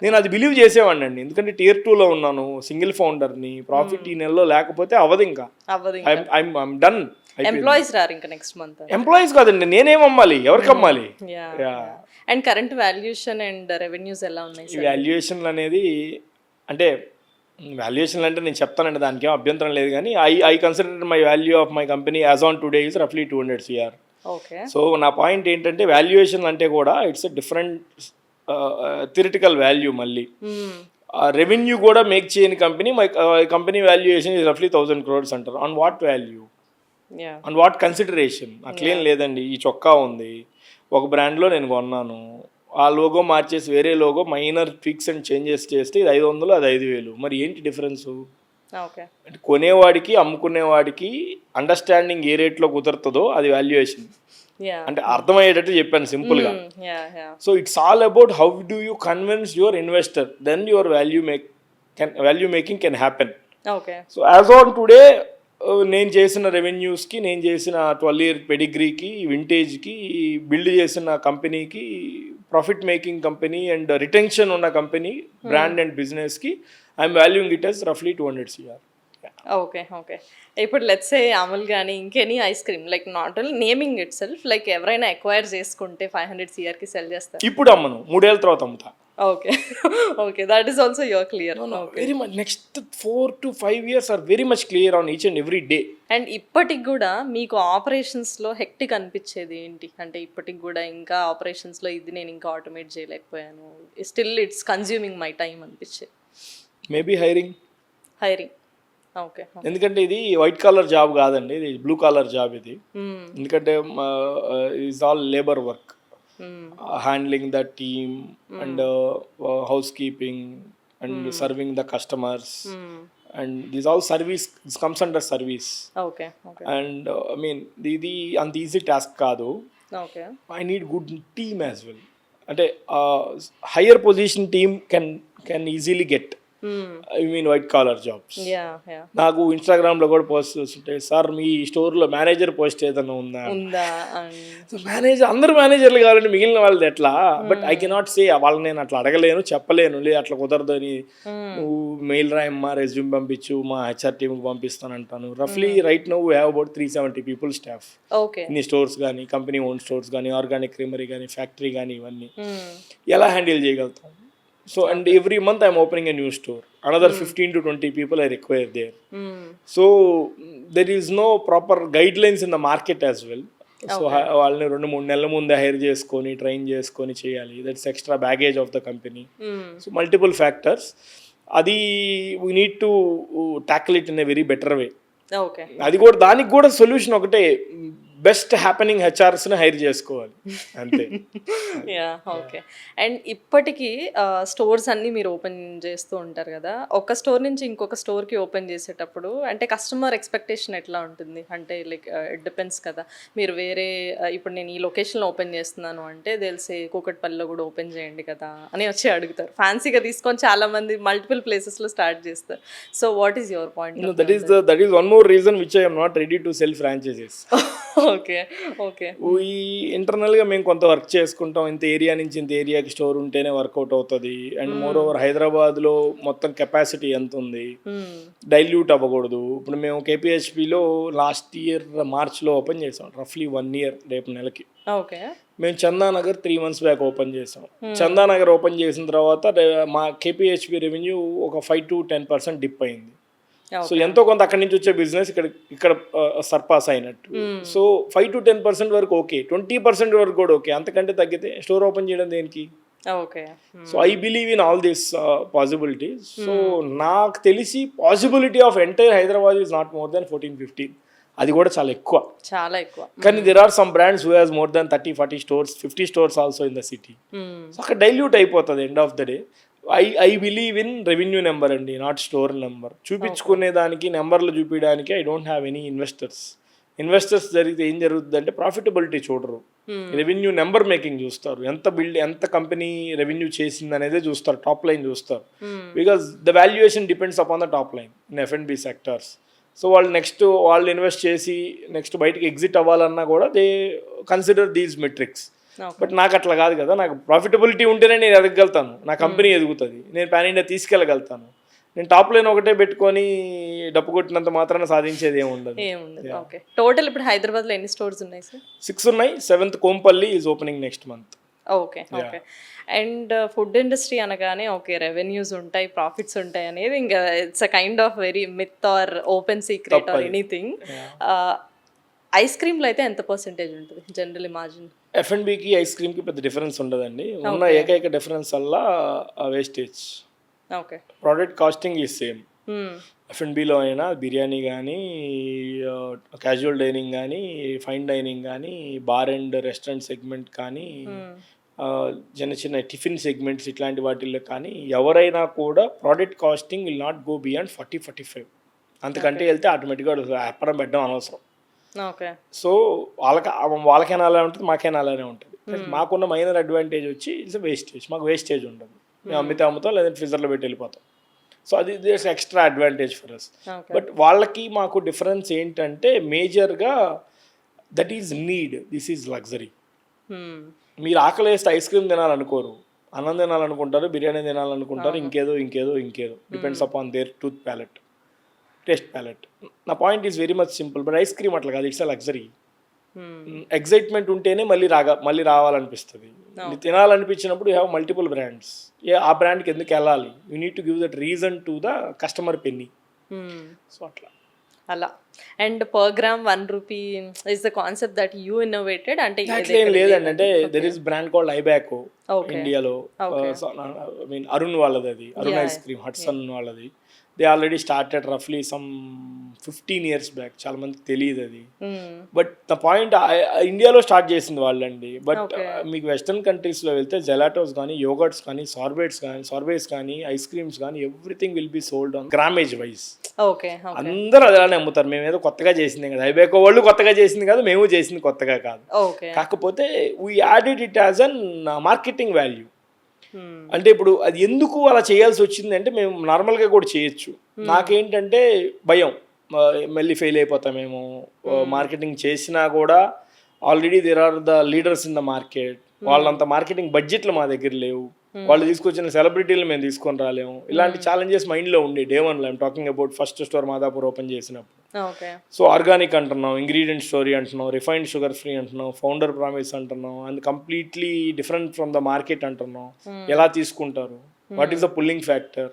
నేను అది బిలీవ్ చేసేవాడిని అండి, ఎందుకంటే Tier 2లో ఉన్నాను, సింగిల్ ఫౌండర్ని. ప్రాఫిట్ ఈ నెలలో లేకపోతే అవ్వదు, ఇంకా ఐఎమ్ డన్. ఎంప్లాయీస్ రారు ఇంకా నెక్స్ట్ మంత్. ఎంప్లాయీస్ కాదండి, నేనేం అమ్మాలి, ఎవరికి అమ్మాలి? And current valuation and revenues ఎలా ఉన్నాయి? వాల్యుయేషన్ అనేది అంటే వాల్యుయేషన్ అంటే నేను చెప్తానండి, దానికి ఏం అభ్యంతరం లేదు. కానీ I consider my value of my company as on today is రఫ్లీ 200 CR. సో నా పాయింట్ ఏంటంటే వాల్యుయేషన్ అంటే కూడా it's a different theoretical value మళ్ళీ. రెవెన్యూ కూడా మేక్ చేయని కంపెనీ, మై కంపెనీ వాల్యుయేషన్ ఇస్ రఫ్లీ 1000 crores అంటారు. On what value, yeah on what consideration? అట్లేం లేదండి. ఈ చొక్కా ఉంది, ఒక బ్రాండ్లో నేను కొన్నాను, ఆ లోగో మార్చేసి వేరే logo minor fix and changes చేస్తే ఇది 500, అది 5000. మరి ఏంటి డిఫరెన్సు? ఓకే అంటే కొనేవాడికి అమ్ముకునేవాడికి అండర్స్టాండింగ్ ఏ రేట్లో కుదురుతుందో అది వాల్యుయేషన్. యా అంటే అర్థమయ్యేటట్టు చెప్పాను సింపుల్గా. Yeah yeah so it's all about how do you convince your investor, then your value making can happen. Okay so as on today నేను చేసిన రెవెన్యూస్కి, నేను చేసిన 12-year పెడిగ్రీకి, వింటేజ్కి, బిల్డ్ చేసిన కంపెనీకి, profit making company and retention ఉన్న కంపెనీ, బ్రాండ్ అండ్ బిజినెస్కి I'm valuing it as roughly 200 crore. Okay okay ఇప్పుడు let's say Amul కానీ ఇంకెనీ ice cream like not only naming itself, like ఎవరైనా ఎక్వైర్ చేసుకుంటే 500 crore సెల్ చేస్తారు. ఇప్పుడు అమ్మను 3 ఏళ్ళ తర్వాత అమ్ముతా. Okay okay that is also your clear. Very much next 4 to 5 years are very much clear on each and every day. And ఇప్పటికి కూడా మీకు ఆపరేషన్స్లో హెక్టిక్ అనిపించేది ఏంటి? అంటే ఇప్పటికి కూడా ఇంకా ఆపరేషన్స్లో ఇది నేను ఇంకా ఆటోమేట్ చేయలేకపోయాను, still it's consuming my time అనిపించేది. Maybe hiring. ఓకే ఎందుకంటే ఇది వైట్ కాలర్ జాబ్ కాదండి, ఇది బ్లూ కాలర్ జాబ్ ఇది. ఎందుకంటే it's all labour work, handling the team and housekeeping and serving the customers and this all service, this comes under service. Okay and I mean ఇది అంత easy task కాదు. Okay I need good team as well. అంటే higher position team can easily get, I mean white collar jobs. Yeah yeah నాకు ఇన్స్టాగ్రామ్లో కూడా post చూస్తుంటే, sir మీ స్టోర్లో manager post ఏదైనా ఉందా? సో మేనేజర్, అందరు మేనేజర్లు కావాలంటే మిగిలిన వాళ్ళది ఎట్లా? బట్ ఐ కెనాట్ సే వాళ్ళని నేను అట్లా అడగలేను, చెప్పలేను, లేదు అట్లా కుదరదు అని. నువ్వు మెయిల్ రాయమ్మా, రెజ్యూమ్ పంపించు, మా హెచ్ఆర్ టీమ్కి పంపిస్తానంటాను. రఫ్లీ right now we have about 370 people staff. ఇన్ని స్టోర్స్ కానీ, కంపెనీ ఓన్ స్టోర్స్ కానీ, ఆర్గానిక్ క్రీమరీ కానీ, ఫ్యాక్టరీ కానీ, ఇవన్నీ ఎలా హ్యాండిల్ చేయగలుగుతాం? So and every month I'm opening a new store, another 15 to 20 people I require there. So there is no proper guidelines in the market as well. So వాళ్ళని 2-3 నెలల ముందే hire చేసుకొని train చేసుకొని చేయాలి. That's extra baggage of the company. So multiple factors, అది we need to tackle it in a very better way. Okay అది కూడా, దానికి కూడా సొల్యూషన్ ఒకటే, బెస్ట్ హ్యాపెనింగ్ హెచ్ఆర్స్ని హైర్ చేసుకోవాలి, అంతే. యా ఓకే అండ్ ఇప్పటికీ స్టోర్స్ అన్నీ మీరు ఓపెన్ చేస్తూ ఉంటారు కదా, ఒక స్టోర్ నుంచి ఇంకొక స్టోర్కి ఓపెన్ చేసేటప్పుడు అంటే కస్టమర్ ఎక్స్పెక్టేషన్ ఎట్లా ఉంటుంది? అంటే లైక్ ఇట్ డిపెండ్స్ కదా. మీరు వేరే ఇప్పుడు నేను ఈ లొకేషన్లో ఓపెన్ చేస్తున్నాను అంటే తెలిసే కూకట్పల్లిలో కూడా ఓపెన్ చేయండి కదా అని వచ్చి అడుగుతారు. ఫ్యాన్సీగా తీసుకొని చాలామంది మల్టిపుల్ ప్లేసెస్లో స్టార్ట్ చేస్తారు. So what is your point? That is one more reason which I am not ready to sell franchises. Okay okay ఈ ఇంటర్నల్గా మేము కొంత వర్క్ చేసుకుంటాం, ఇంత ఏరియా నుంచి ఇంత ఏరియాకి స్టోర్ ఉంటేనే వర్కౌట్ అవుతుంది. అండ్ మోర్ ఓవర్ హైదరాబాద్లో మొత్తం కెపాసిటీ ఎంత ఉంది, డైల్యూట్ అవ్వకూడదు. ఇప్పుడు మేము కేపీహెచ్పిలో లాస్ట్ ఇయర్ మార్చ్లో ఓపెన్ చేసాం, రఫ్లీ 1 year రేపు నెలకి. ఓకే మేము చందానగర్ 3 months బ్యాక్ ఓపెన్ చేసాం. చందానగర్ ఓపెన్ చేసిన తర్వాత మా కేపీహెచ్పి రెవెన్యూ ఒక 5 to 10% డిప్ అయింది. సో ఎంతో కొంత అక్కడి నుంచి వచ్చే బిజినెస్ ఇక్కడ సర్పాస్ అయినట్టు. సో 5 to 10% వరకు ఓకే, 20% వరకు కూడా ఓకే. అంతకంటే తగ్గితే స్టోర్ ఓపెన్ చేయడం దేనికి? Okay so I believe in all these possibilities. So నాకు తెలిసి possibility of entire Hyderabad is not more than 14-15. అది కూడా చాలా ఎక్కువ. కానీ there are some brands who has more than 30-40 stores, 50 stores also in the city. So అక్కడ dilute అయిపోతుంది end of the day. I believe in revenue number అండి, not store number. చూపించుకునే దానికి, నెంబర్లు చూపించడానికి I don't have any investors జరిగితే ఏం జరుగుతుంది అంటే ప్రాఫిటబిలిటీ చూడరు, రెవెన్యూ నెంబర్ మేకింగ్ చూస్తారు. ఎంత కంపెనీ రెవెన్యూ చేసింది అనేది చూస్తారు, టాప్ లైన్ చూస్తారు. Because the valuation depends upon the top line in F&B sectors. So వాళ్ళు ఇన్వెస్ట్ చేసి నెక్స్ట్ బయటకి ఎగ్జిట్ అవ్వాలన్నా కూడా they consider these metrics. But నాకు అట్లా కాదు కదా, నాకు ప్రాఫిటబిలిటీ ఉంటేనే నేను ఎదగలుగుతాను, నా కంపెనీ ఎదుగుతుంది, నేను పాన్ ఇండియా తీసుకెళ్ళగలుగుతాను. నేను టాప్ లైన్ ఒకటే పెట్టుకొని డప్పు కొట్టినంత మాత్రాన సాధించేది ఏముండదు. ఓకే టోటల్ ఇప్పుడు హైదరాబాద్లో ఎన్ని స్టోర్స్ ఉన్నాయి సార్? 6 ఉన్నాయి. 7th Kompally is opening next month. Okay okay and food industry అనగానే ఓకే రెవెన్యూస్ ఉంటాయి, ప్రాఫిట్స్ ఉంటాయి అనేది ఇంకా it's a kind of very myth or open secret or anything. Ice క్రీమ్లో అయితే ఎంత పర్సెంటేజ్ ఉంటుంది జనరల్ మార్జిన్? F&Bకి ఐస్ క్రీమ్కి పెద్ద డిఫరెన్స్ ఉండదండి. ఉన్న ఏకైక డిఫరెన్స్ వల్ల wastage. Okay. Product costing is same. F&Bలో అయినా బిర్యానీ కానీ, క్యాజువల్ డైనింగ్ కానీ, ఫైన్ డైనింగ్ కానీ, బార్ అండ్ రెస్టారెంట్ సెగ్మెంట్ కానీ, చిన్న చిన్న టిఫిన్ సెగ్మెంట్స్ ఇట్లాంటి వాటిల్లో కానీ ఎవరైనా కూడా product costing will not go beyond 40-45. అంతకంటే వెళ్తే ఆటోమేటిక్గా వ్యాపారం పెట్టడం అనవసరం. ఓకే. సో వాళ్ళకైనా అలానే ఉంటుంది, మాకైనా అలానే ఉంటుంది. మాకున్న మైనర్ అడ్వాంటేజ్ వచ్చి ఇట్స్ వేస్టేజ్. మాకు వేస్టేజ్ ఉండదు. మేము అమ్మితే అమ్ముతాం, లేదంటే ఫ్రిజర్లో పెట్టి వెళ్ళిపోతాం. సో అది this extra advantage for us. But వాళ్ళకి మాకు డిఫరెన్స్ ఏంటంటే మేజర్గా that is need, this is luxury. మీరు ఆకలి వేస్తే ఐస్ క్రీమ్ తినాలనుకోరు, అన్నం తినాలనుకుంటారు, బిర్యానీ తినాలనుకుంటారు, ఇంకేదో depends upon their tooth palate, taste palate. నా point is very much simple. But ice cream అట్లా కాదు, ఇట్స్ అ లగ్జరీ. ఎగ్జైట్మెంట్ ఉంటేనే మళ్ళీ రావాలనిపిస్తుంది. తినాలనిపించినప్పుడు యూ హ్యావ్ మల్టిపుల్ బ్రాండ్స్. ఆ బ్రాండ్కి ఎందుకు వెళ్ళాలి? You need to give that reason to the customer penny. So అలా. And per gram 1 rupee is the concept that you innovated. అంటే ఏం లేదండి. అంటే there is brand called Ibaco ఇండియాలో. ఐ మీన్ అరుణ్ వాళ్ళది, అది అరుణ్ ఐస్ క్రీమ్, హట్సన్ వాళ్ళది. దే ఆల్రెడీ స్టార్టెడ్ రఫ్లీ సమ్ 15 years బ్యాక్. చాలా మందికి తెలియదు అది. బట్ ద పాయింట్, ఇండియాలో స్టార్ట్ చేసింది వాళ్ళండి. బట్ మీకు వెస్టర్న్ కంట్రీస్లో వెళ్తే జెలాటోస్ కానీ, యోగర్ట్స్ కానీ, సార్బేట్స్ కానీ, ఐస్ క్రీమ్స్ కానీ, everything will be sold on grammage wise. అందరూ అలానే అమ్ముతారు. మేము ఏదో కొత్తగా చేసింది కదా, ఐబేకో వాళ్ళు కొత్తగా చేసింది కాదు, మేము చేసింది కొత్తగా కాదు. కాకపోతే we added it as an marketing value. అంటే ఇప్పుడు అది ఎందుకు అలా చేయాల్సి వచ్చింది అంటే, మేము నార్మల్గా కూడా చేయొచ్చు. నాకేంటంటే భయం, మళ్ళీ ఫెయిల్ అయిపోతామేమో. మార్కెటింగ్ చేసినా కూడా already there are the leaders in the market. వాళ్ళంత మార్కెటింగ్ బడ్జెట్లు మా దగ్గర లేవు. వాళ్ళు తీసుకొచ్చిన సెలబ్రిటీలు మేము తీసుకొని రాలేము. ఇలాంటి ఛాలెంజెస్ మైండ్లో ఉండి day 1 I'm talking about first store Madhapur open చేసినప్పుడు. సో ఆర్గానిక్ అంటున్నాం, ఇంగ్రీడియంట్ స్టోరీ అంటున్నాం, రిఫైన్డ్ షుగర్ ఫ్రీ అంటున్నాం, ఫౌండర్ ప్రామిస్ అంటున్నాం, and completely different from the market అంటున్నాం. ఎలా తీసుకుంటారు, what is the pulling factor,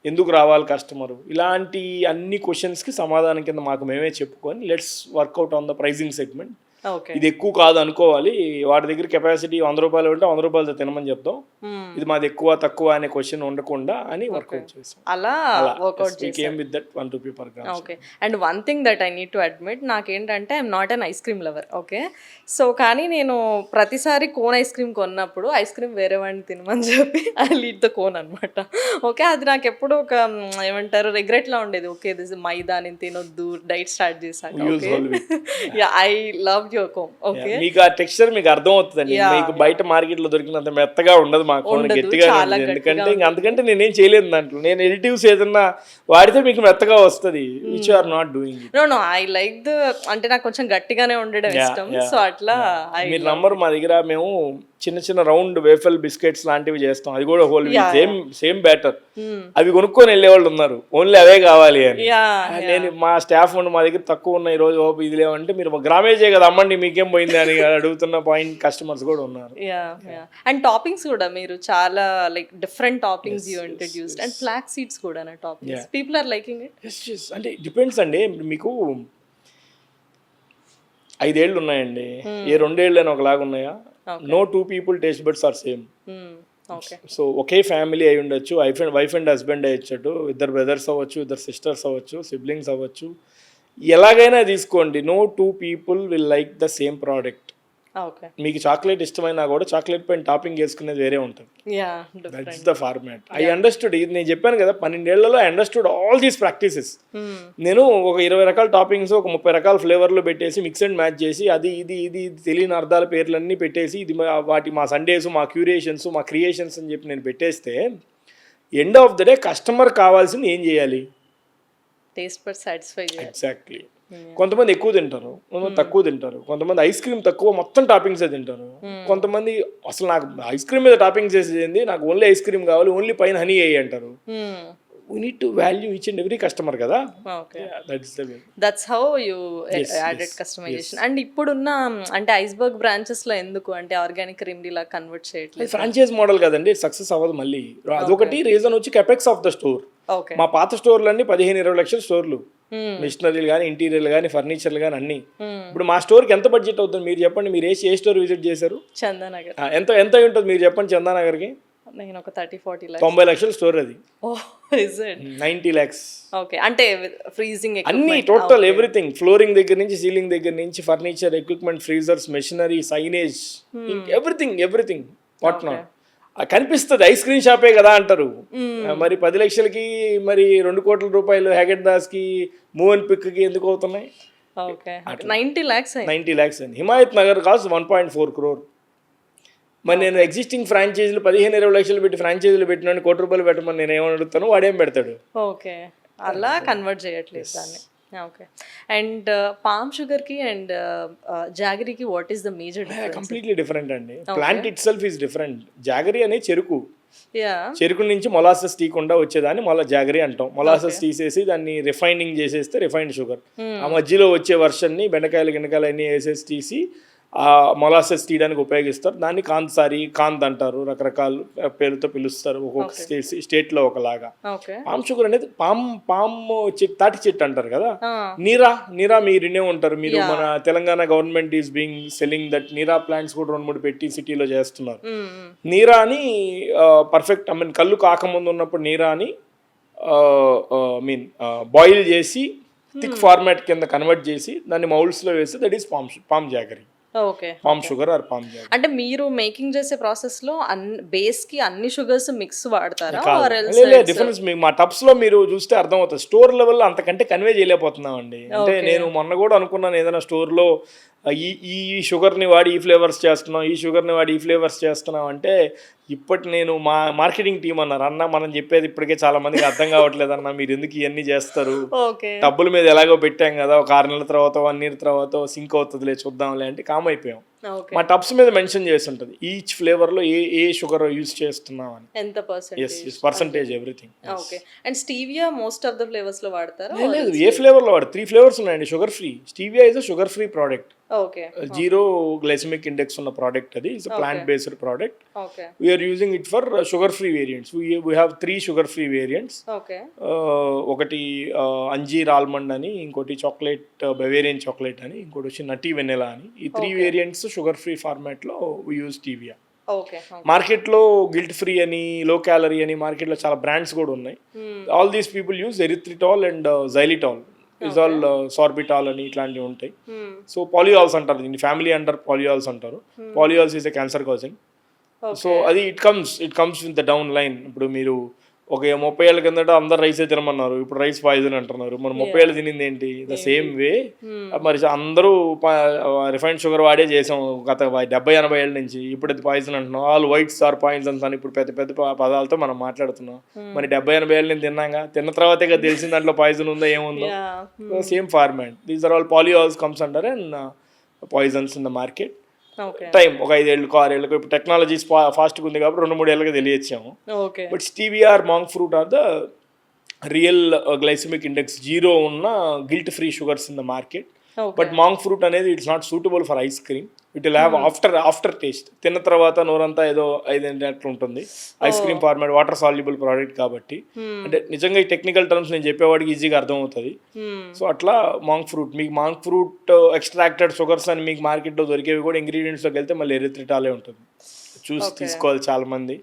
ఎందుకు రావాలి కస్టమరు, ఇలాంటి అన్ని క్వశ్చన్స్కి సమాధానం కింద మాకు మేమే చెప్పుకొని let's work out on the pricing segment. ఇది ఎక్కువ కాదు అనుకోవాలి, వాటి దగ్గర కెపాసిటీ 100 రూపాయలు ఉంటే 100 రూపాయలతో తినమని చెప్తాం, ఇది మాది ఎక్కువ తక్కువ అనే క్వశ్చన్ ఉండకుండా అని వర్కౌట్ చేస్తాం. అలా వర్కౌట్ చేసాం with that 1 rupee per gram. Okay. And one thing that I need to admit, నాకేంటంటే I'm not an ice cream lover. Okay. So కానీ నేను ప్రతిసారి కోన్ ఐస్ క్రీమ్ కొన్నప్పుడు ఐస్ క్రీమ్ వేరే వాడిని తినమని చెప్పి ఐ లీడ్ ద కోన్ అనమాట. ఓకే. అది నాకు ఎప్పుడు ఒక ఏమంటారు రిగ్రెట్లా ఉండేది. ఓకే, దిస్ మైదా నేను తినొద్దు, డైట్ స్టార్ట్ చేశాక. I love your cone. Okay. మీకు ఆ టెక్స్చర్ మీకు అర్థం అవుతుందండి. మీకు బయట మార్కెట్ లో దొరికినంత మెత్తగా ఉండదు, మా కోన్ గట్టిగా. ఎందుకంటే అందుకంటే నేనేం చేయలేదు దాంట్లో. నేను ఎడిటివ్స్ ఏదన్నా వాడితే మీకు మెత్తగా వస్తుంది, which are not doing it. No I like the, అంటే నాకు కొంచెం గట్టిగానే ఉండడం ఇష్టం. సో అట్లా మీరు నంబర్ మా దగ్గర మేము చిన్న చిన్న రౌండ్ వేఫల్ బిస్కెట్స్ లాంటివి చేస్తాం. అది కూడా హోల్ సేమ్ బ్యాటర్. అవి కొనుక్కొని వెళ్ళేవాళ్ళు ఉన్నారు, ఓన్లీ అవే కావాలి అని. నేను మా స్టాఫ్ ఉండి మా దగ్గర తక్కువ ఉన్న ఈ రోజు ఇది లేవంటే, మీరు గ్రామేజే కదా అమ్మండి మీకేం పోయింది అని అడుగుతున్న పాయింట్ కస్టమర్స్ కూడా ఉన్నారు. అండ్ టాపింగ్స్ కూడా మీరు చాలా like different toppings you introduced. And flax seeds కూడా నా toppings people are liking it. అంటే డిపెండ్స్ అండి. మీకు 5 ఏళ్ళు ఉన్నాయండి, ఏ 2 ఏళ్ళైనా ఒకలాగా ఉన్నాయా? No 2 people taste buds are same. So ఒకే ఫ్యామిలీ అయి ఉండొచ్చు, వైఫ్ అండ్ హస్బెండ్ అయ్యొచ్చు, 2 బ్రదర్స్ అవ్వచ్చు, 2 సిస్టర్స్ అవ్వచ్చు, సిబ్లింగ్స్ అవ్వచ్చు, ఎలాగైనా తీసుకోండి. No 2 people will like the same product. మీకు చాక్లెట్ ఇష్టమైనా కూడా చాక్లెట్ పైన టాపింగ్ వేసుకునేది వేరే ఉంటుంది. That's the format. I understood. ఇది నేను చెప్పాను కదా, 12 ఏళ్లలో I understood all these practices. నేను ఒక 20 రకాల టాపింగ్స్, ఒక 30 రకాల ఫ్లేవర్లు పెట్టేసి మిక్స్ అండ్ మ్యాచ్ చేసి అది ఇది ఇది తెలియని అర్థాల పేర్లన్నీ పెట్టేసి ఇది వాటి మా సండేస్, మా క్యూరియేషన్స్, మా క్రియేషన్స్ అని చెప్పి నేను పెట్టేస్తే end of the day customer కావాల్సింది ఏం చేయాలి? టేస్ట్ బడ్ సాటిస్ఫై చేయాలి. ఎగ్జాక్ట్లీ. కొంతమంది ఎక్కువ తింటారు, కొంతమంది తక్కువ తింటారు, కొంతమంది ఐస్ క్రీమ్ తక్కువ మొత్తం టాపింగ్స్ తింటారు, కొంతమంది అసలు నాకు ఐస్ క్రీమ్ మీద టాపింగ్స్ చేసేది, నాకు ఓన్లీ ఐస్ క్రీమ్ కావాలి, ఓన్లీ పైన హనీ వేయి అంటారు. we need to value each and every customer కదా. Okay. Yeah, that's the way. That's how you added customization. And ఇప్పుడున్న అంటే ఐస్బర్గ్ బ్రాంచెస్ లో ఎందుకు అంటే ఆర్గానిక్ రెమెడీ లా కన్వర్ట్ చేయట్లేదు? ఫ్రాంచైజ్ మోడల్ కదండి, సక్సెస్ అవ్వదు. మళ్ళీ అదొకటి రీజన్ వచ్చి కెపెక్స్ ఆఫ్ ద స్టోర్. మా పాత స్టోర్లన్నీ 15-20 లక్షల స్టోర్లు, మిషనరీలు కానీ ఇంటీరియర్లు కానీ ఫర్నిచర్లు కానీ అన్ని. ఇప్పుడు మా స్టోర్కి ఎంత బడ్జెట్ అవుతుంది మీరు చెప్పండి, మీరు ఏ స్టోర్ విజిట్ చేశారు? చందానగర్. ఎంత ఎంత ఉంటుంది మీరు చెప్పండి చందానగర్కి? నేను ఒక 30-40 lakhs. 90 లక్షల స్టోర్ అది. ఓహ్, ఇస్ ఇట్? 90 lakhs. ఓకే, అంటే ఫ్రీజింగ్ అన్ని టోటల్ ఎవ్రీథింగ్, ఫ్లోరింగ్ దగ్గర నుంచి సీలింగ్ దగ్గర నుంచి furniture, equipment, freezers, machinery, signage, everything what not. కనిపిస్తుంది ఐస్ క్రీమ్ షాపే కదా అంటారు. మరి 10 లక్షలకి మరి 2 కోట్ల రూపాయలు హ్యాగెట్ దాస్కి, మూవ్ అండ్ పిక్కి ఎందుకు అవుతున్నాయి? Okay, 90 lakhs. 90 lakhs అండి. Himayat Nagar cost 1.4 crore. మరి నేను ఎగ్జిస్టింగ్ ఫ్రాంచైజీలు 15-20 లక్షలు పెట్టి ఫ్రాంచైజీలు పెట్టిన ₹1 కోటి పెట్టమని నేను ఏమని అడుగుతాను, వాడేం పెడతాడు? ఓకే, అలా కన్వర్ట్ చేయట్లేదు దాన్ని. ఓకే, అండ్ పామ్ షుగర్కి అండ్ జాగరీకి what is the major difference? Completely different అండి. Plant itself is different. Jaggery అనే చెరుకు, యా, చెరుకు నుంచి మొలాసెస్ తీయకుండా వచ్చేదాన్ని జాగరీ అంటాం. మొలాసెస్ తీసేసి దాన్ని రిఫైనింగ్ చేసేస్తే రిఫైన్డ్ షుగర్. ఆ మధ్యలో వచ్చే వర్షన్ని బెండకాయలు గిన్నకాయలు అన్నీ వేసేసి తీసి ఆ మొలాసెస్ తీయడానికి ఉపయోగిస్తారు. దాన్ని కాంత్ కాంత్ అంటారు, రకరకాల పేరుతో పిలుస్తారు, ఒక్కొక్క స్టేట్లో ఒకలాగా. పామ్ షుగర్ అనేది పామ్ చెట్టు, తాటి చెట్టు అంటారు కదా. నీరా మీరు వినే ఉంటారు మీరు. మన Telangana government is being selling that neera plants కూడా 2-3 పెట్టి సిటీలో చేస్తున్నారు. నీరాని పర్ఫెక్ట్, ఐ మీన్ కళ్ళు కాకముందు ఉన్నప్పుడు నీరాని బాయిల్ చేసి థిక్ ఫార్మాట్ కింద కన్వర్ట్ చేసి దాన్ని మౌల్డ్స్లో వేసి that is palm jaggery. Okay, palm sugar or palm jaggery. అంటే మీరు మేకింగ్ చేసే ప్రాసెస్ లో బేస్ కి అన్ని షుగర్స్ మిక్స్ వాడతారా? డిఫరెన్స్ మీకు మా టబ్స్ లో మీరు చూస్తే అర్థమవుతుంది. స్టోర్ లెవెల్లో అంతకంటే కన్వే చేయలేకపోతున్నాం అండి. అంటే నేను మొన్న కూడా అనుకున్నాను ఏదైనా స్టోర్ లో ఈ షుగర్ని వాడి ఈ ఫ్లేవర్స్ చేస్తున్నాం, ఈ షుగర్ని వాడి ఈ ఫ్లేవర్స్ చేస్తున్నాం అంటే నేను మా మార్కెటింగ్ టీం అన్నారు, అన్న మనం చెప్పేది ఇప్పటికే చాలా మందికి అర్థం కావట్లేదు అన్న, మీరు ఎందుకు ఇవన్నీ చేస్తారు? డబ్బుల మీద ఎలాగో పెట్టాం కదా, ఒక 6 నెలల తర్వాత 1 year తర్వాత సింక్ అవుతుందిలే చూద్దాంలే అంటే కామ్ అయిపోయాం. మా టబ్స్ మీద మెన్షన్ చేసి ఉంటుంది ఈచ్ ఫ్లేవర్ లో ఏ షుగర్ యూజ్ చేస్తున్నాం అని, ఎంత percentage everything. Okay, and stevia most of the flavours లో వాడతారా? లేదు, ఏ ఫ్లేవర్ లో 3 ఫ్లేవర్స్ ఉన్నాయండి sugar free. Stevia is a sugar free product. Okay, 0 glycemic index ఉన్న ప్రోడక్ట్ అది. It's plant based product. Okay, we are using it for sugar free variants. We have 3 sugar free variants. Okay, ఒకటి అంజీర్ almond అని, ఇంకోటి chocolate Bavarian chocolate అని, ఇంకోటి వచ్చి నటీ vanilla అని. ఈ 3 వేరియంట్స్ షుగర్ ఫ్రీ ఫార్మాట్ లో we use స్టీవియా. మార్కెట్ లో గిల్ట్ ఫ్రీ అని, లో క్యాలరీ అని మార్కెట్ లో చాలా బ్రాండ్స్ కూడా ఉన్నాయి. All these people use erythritol and xylitol, is all sorbitol అని ఇట్లాంటివి ఉంటాయి. సో పాలియాల్స్ అంటారు దీన్ని, ఫ్యామిలీ అండర్ పాలియాల్స్ అంటారు. Polyols is a cancer causing. So అది it comes with the down line. ఇప్పుడు మీరు ఒక 30 ఏళ్ళ కిందట అందరు రైసే తినమన్నారు, ఇప్పుడు రైస్ పాయిజన్ అంటున్నారు. మనం 30 ఏళ్ళు తినింది ఏంటి? The same way. మరి అందరూ రిఫైన్డ్ షుగర్ వాడే చేసాం గత 70-80 ఏళ్ళ నుంచి. ఇప్పుడు అది పాయిజన్ అంటున్నాం. ఆల్ వైట్స్ ఆర్ పాయిజన్స్ అని ఇప్పుడు పెద్ద పెద్ద పదాలతో మనం మాట్లాడుతున్నాం. మరి 70-80 ఏళ్ళ నుంచి తిన్నాగా, తిన్న తర్వాతే కదా తెలిసిన దాంట్లో పాయిజన్ ఉందో ఏముందో. Same format. These are all polyols comes under and poisons in the market. Time ఒక 5 ఏళ్ళకు 6 ఏళ్ళకు ఇప్పుడు టెక్నాలజీ ఫాస్ట్గా ఉంది కాబట్టి 2-3 ఏళ్ళకి తెలియచ్చాము. But stevia or monk fruit or the real glycemic index 0 ఉన్న guilt free sugars in the market. But monk fruit అనేది it's not suitable for ice cream. It will have after taste. తిన్న తర్వాత నోరంతా ఏదో 5 అట్లా ఉంటుంది. Ice cream format water soluble product కాబట్టి, అంటే నిజంగా ఈ టెక్నికల్ టర్మ్స్ నేను చెప్పేవాడికి ఈజీగా అర్థమవుతుంది. సో అట్లా మాంక్ ఫ్రూట్, మీకు మాంక్ ఫ్రూట్ ఎక్స్ట్రాక్టెడ్ షుగర్స్ అని మీకు మార్కెట్లో దొరికేవి కూడా ఇంగ్రీడియంట్స్లోకి వెళ్తే మళ్ళీ ఎరిథ్రిటాలే ఉంటుంది. చూసి తీసుకోవాలి చాలా మంది.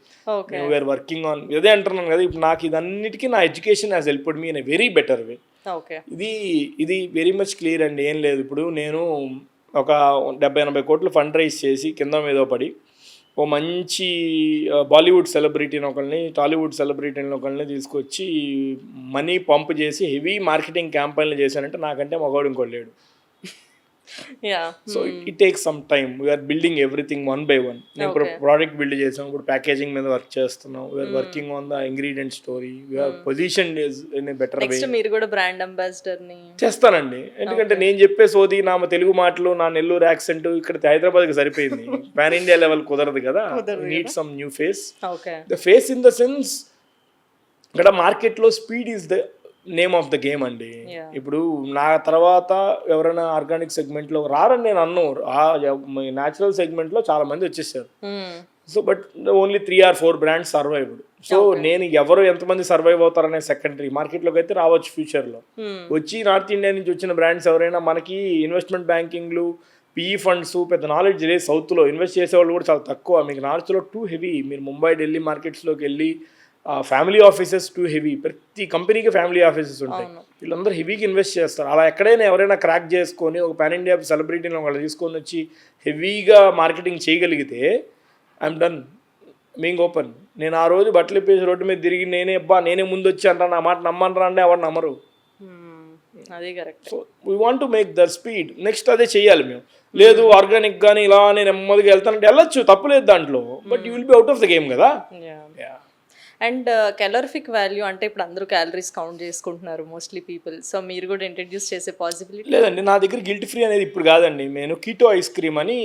వీఆర్ వర్కింగ్ ఆన్, అదే అంటున్నాను కదా, ఇప్పుడు నాకు ఇదన్నిటికీ నా education has helped me in a very better వే. ఇది వెరీ మచ్ క్లియర్ అండి. ఏం లేదు, ఇప్పుడు నేను ఒక 70-80 కోట్లు ఫండ్ రైజ్ చేసి కింద మీద పడి ఓ మంచి బాలీవుడ్ సెలబ్రిటీని ఒకరిని, టాలీవుడ్ సెలబ్రిటీని ఒకరిని తీసుకొచ్చి మనీ పంప్ చేసి హెవీ మార్కెటింగ్ క్యాంపెయిన్లు చేశానంటే నాకంటే మగవాడు ఇంకోటి లేడు. So it takes some time. We're building everything 1 by 1. ఇప్పుడు ప్రోడక్ట్ బిల్డ్ చేసాం, ఇప్పుడు ప్యాకేజింగ్ మీద వర్క్ చేస్తున్నాం. We're working on the ingredient story. We're position in a better way. మీరు కూడా బ్రాండ్ అంబాసిడర్ ని చేస్తానండి. ఎందుకంటే నేను చెప్పే సోది నా తెలుగు మాటలు, నా నెల్లూరు యాక్సెంట్ ఇక్కడ హైదరాబాద్కి సరిపోయింది. పాన్ ఇండియా లెవెల్ కుదరదు కదా. Need some new face. The face in the sense ఇక్కడ మార్కెట్లో speed is the name of the game అండి. ఇప్పుడు నా తర్వాత ఎవరైనా ఆర్గానిక్ సెగ్మెంట్లో రారని నేను అన్ను, న్యాచురల్ సెగ్మెంట్లో చాలా మంది వచ్చేసారు. So but only 3 or 4 brands survived. So నేను ఎవరు ఎంతమంది సర్వైవ్ అవుతారనే సెకండరీ, మార్కెట్లోకి అయితే రావచ్చు ఫ్యూచర్లో. వచ్చి నార్త్ ఇండియా నుంచి వచ్చిన బ్రాండ్స్ ఎవరైనా, మనకి ఇన్వెస్ట్మెంట్ బ్యాంకింగ్లు, పిఈ ఫండ్స్ పెద్ద నాలెడ్జ్ లేదు. సౌత్లో ఇన్వెస్ట్ చేసేవాళ్ళు కూడా చాలా తక్కువ. మీకు నార్త్లో టూ హెవీ. మీరు ముంబై, ఢిల్లీ మార్కెట్స్లోకి వెళ్ళి ఫ్యామిలీ ఆఫీసెస్ టూ హెవీ. ప్రతి కంపెనీకి ఫ్యామిలీ ఆఫీసెస్ ఉంటాయి. వీళ్ళందరూ హెవీగా ఇన్వెస్ట్ చేస్తారు. అలా ఎక్కడైనా ఎవరైనా క్రాక్ చేసుకొని ఒక పాన్ ఇండియా సెలబ్రిటీని వాళ్ళు తీసుకొని వచ్చి హెవీగా మార్కెటింగ్ చేయగలిగితే ఐఎమ్ డన్, బీయింగ్ ఓపెన్. నేను ఆ రోజు బట్టలు ఇప్పేసి రోడ్డు మీద తిరిగి నేనే ముందు వచ్చి అంటాను, నా మాట నమ్మనరా అంటే ఎవరు నమ్మరు. అదే correct. So we want to make there speed. Next అదే చెయ్యాలి మేము. లేదు ఆర్గానిక్ కానీ ఇలా నేను నెమ్మదిగా వెళ్తానంటే వెళ్ళొచ్చు, తప్పులేదు దాంట్లో. But you will be out of the game కదా. అండ్ క్యాలరిఫిక్ వాల్యూ అంటే ఇప్పుడు అందరూ క్యాలరీస్ కౌంట్ చేసుకుంటున్నారు మోస్ట్లీ పీపుల్. సో మీరు కూడా ఇంట్రడ్యూస్ చేసే పాసిబిలిటీ? లేదండి, నా దగ్గర గిల్ట్ ఫ్రీ అనేది ఇప్పుడు కాదండి. నేను కీటో ఐస్ క్రీమ్ అని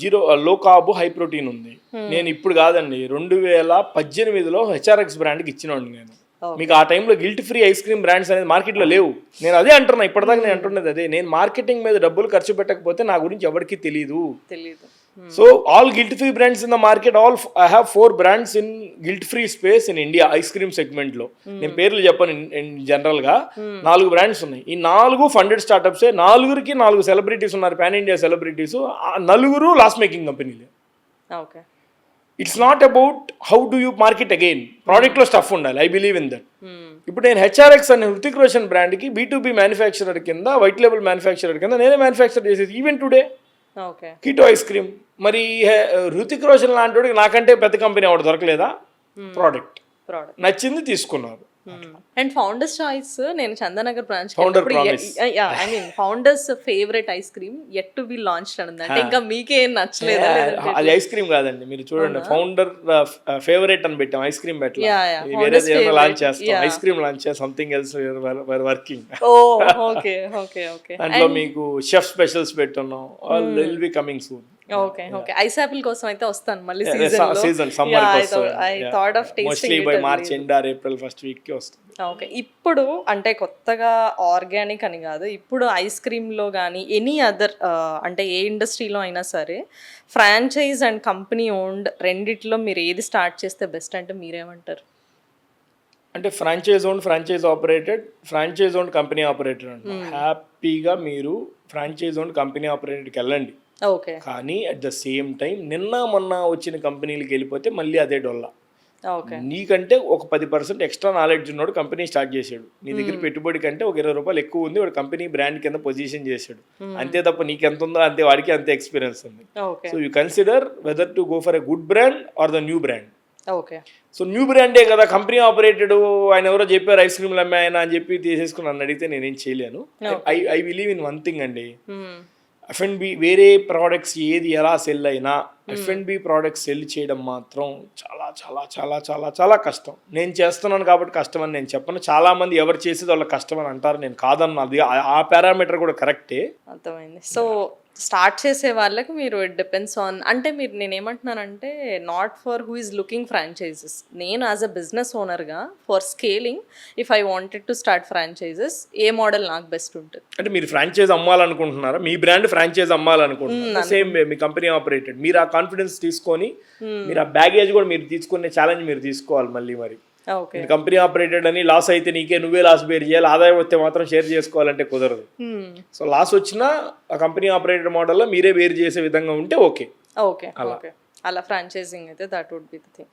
జీరో లో కార్బ్ హై ప్రోటీన్ ఉంది. నేను ఇప్పుడు కాదండి, 2018లో హెచ్ఆర్ఎక్స్ బ్రాండ్కి ఇచ్చినండి నేను. మీకు ఆ టైంలో guilt free ice cream brands అనేది మార్కెట్లో లేవు. నేను అదే అంటున్నా, ఇప్పటిదాకా నేను అంటున్నది అదే. నేను మార్కెటింగ్ మీద డబ్బులు ఖర్చు పెట్టకపోతే నా గురించి ఎవరికి తెలీదు. So all guilt free brands in the market, I have 4 brands in guilt free space in India ice cream segment లో. నేను పేర్లు చెప్పను, జనరల్ గా 4 brands ఉన్నాయి. ఈ 4 ఫండెడ్ స్టార్ట్అప్స్. 4కి 4 సెలబ్రిటీస్ ఉన్నారు, pan India celebrities. 4 loss making కంపెనీలే. Okay. It's not about how do you market again. ప్రోడక్ట్లో స్టఫ్ ఉండాలి. I believe in that. ఇప్పుడు నేను హెచ్ఆర్ఎక్స్ అనే హృతిక్ రోషన్ బ్రాండ్కి B2B మ్యానుఫ్యాక్చరర్ కింద, వైట్ లేబుల్ మ్యానుఫ్యాక్చరర్ కింద నేనే మ్యానుఫ్యాక్చర్ చేసేది even today. Keto ice cream. మరి హృతిక్ రోషన్ లాంటి నాకంటే పెద్ద కంపెనీ ఎవరు దొరకలేదా? ప్రోడక్ట్ నచ్చింది, తీసుకున్నారు. అండ్ ఫౌండర్స్ చాయిస్, నేను Chandanagar branch founders favourite ice cream yet to be launched అని. అంటే ఇంకా మీకేం నచ్చలేదా? అది ఐస్ క్రీమ్ కాదండి, మీరు చూడండి. ఫౌండర్ ఫేవరెట్ అని పెట్టాం, ఐస్ క్రీమ్ పెట్టాం. వేరే ఏమైనా లాంచ్ చేస్తాం, ఐస్ క్రీమ్ లాంచ్ చేస్తాం, సంథింగ్ ఎల్స్ వర్కింగ్. దాంట్లో మీకు షెఫ్ స్పెషల్స్ పెట్టున్నాం. All will be coming soon. Okay. Ice apple కోసం అయితే వస్తాను మళ్ళీ సీజన్ సమ్మర్ కి I thought of tasting mostly by March end or April first week కి వస్తుంది. ఓకే. ఇప్పుడు అంటే కొత్తగా ఆర్గానిక్ అని కాదు, ఇప్పుడు ఐస్ క్రీమ్లో కానీ ఎనీ అదర్ అంటే ఏ ఇండస్ట్రీలో అయినా సరే ఫ్రాంచైజ్ అండ్ కంపెనీ ఓన్డ్ రెండిట్లో మీరు ఏది స్టార్ట్ చేస్తే బెస్ట్ అంటే మీరేమంటారు? అంటే franchise operated, franchise owned company operated అంటే హ్యాపీగా మీరు ఫ్రాంచైజ్ ఓన్డ్ కంపెనీ ఆపరేటెడ్కి వెళ్ళండి. ఓకే. కానీ అట్ ద సేమ్ టైం నిన్న మొన్న వచ్చిన కంపెనీలకి వెళ్ళిపోతే మళ్ళీ అదే డొల్లా. నీకంటే ఒక 10% ఎక్స్ట్రా నాలెడ్జ్ ఉన్నాడు, కంపెనీ స్టార్ట్ చేశాడు. నీ దగ్గర పెట్టుబడి కంటే ఒక ₹20 ఎక్కువ ఉంది, వాడు కంపెనీ బ్రాండ్ కింద పొజిషన్ చేశాడు. అంతే తప్ప నీకు ఎంత ఉందో అంతే వాడికి అంతే ఎక్స్పీరియన్స్ ఉంది. So you consider whether to go for a good brand or the new brand. So new బ్రాండే కదా, కంపెనీ ఆపరేటెడ్, ఆయన ఎవరో చెప్పారు ఐస్ క్రీమ్లు అమ్మాయి ఆయన అని చెప్పి తీసేసుకుని నన్ను అడిగితే నేనేం చేయలేను. I believe in one thing అండి, F&B వేరే ప్రోడక్ట్స్ ఏది ఎలా సెల్ అయినా F&B ప్రోడక్ట్స్ సెల్ చేయడం మాత్రం చాలా చాలా చాలా చాలా చాలా కష్టం. నేను చేస్తున్నాను కాబట్టి కష్టం అని నేను చెప్పను. చాలా మంది ఎవరు చేసేది వాళ్ళ కష్టం అని అంటారు, నేను కాదన్నది. ఆ పారామీటర్ కూడా కరెక్టే. అర్థమైంది. సో స్టార్ట్ చేసే వాళ్ళకి మీరు ఇట్ డిపెండ్స్ ఆన్, అంటే మీరు నేనేమంటున్నానంటే not for who is looking franchises. నేను యాజ్ అ బిజినెస్ ఓనర్గా for scaling if I wanted to start franchises ఏ మోడల్ నాకు బెస్ట్ ఉంటుంది? అంటే మీరు ఫ్రాంచైజ్ అమ్మాలనుకుంటున్నారా? మీ బ్రాండ్ ఫ్రాంచైజ్ అమ్మాలనుకుంటున్నారా? సేమ్ వే మీ కంపెనీ ఆపరేటెడ్. మీరు ఆ కాన్ఫిడెన్స్ తీసుకొని మీరు ఆ బ్యాగేజ్ కూడా మీరు తీసుకునే ఛాలెంజ్ మీరు తీసుకోవాలి. మళ్ళీ మరి కంపెనీ ఆపరేటెడ్ అని లాస్ అయితే నువ్వే లాస్ బేర్ చేయాలి, ఆదాయం వస్తే మాత్రం షేర్ చేసుకోవాలంటే కుదరదు. సో లాస్ వచ్చినా ఆ కంపెనీ ఆపరేటెడ్ మోడల్లో మీరే బేర్ చేసే విధంగా ఉంటే ఓకే. అలా ఫ్రాంచైజింగ్ అయితే that would be the thing.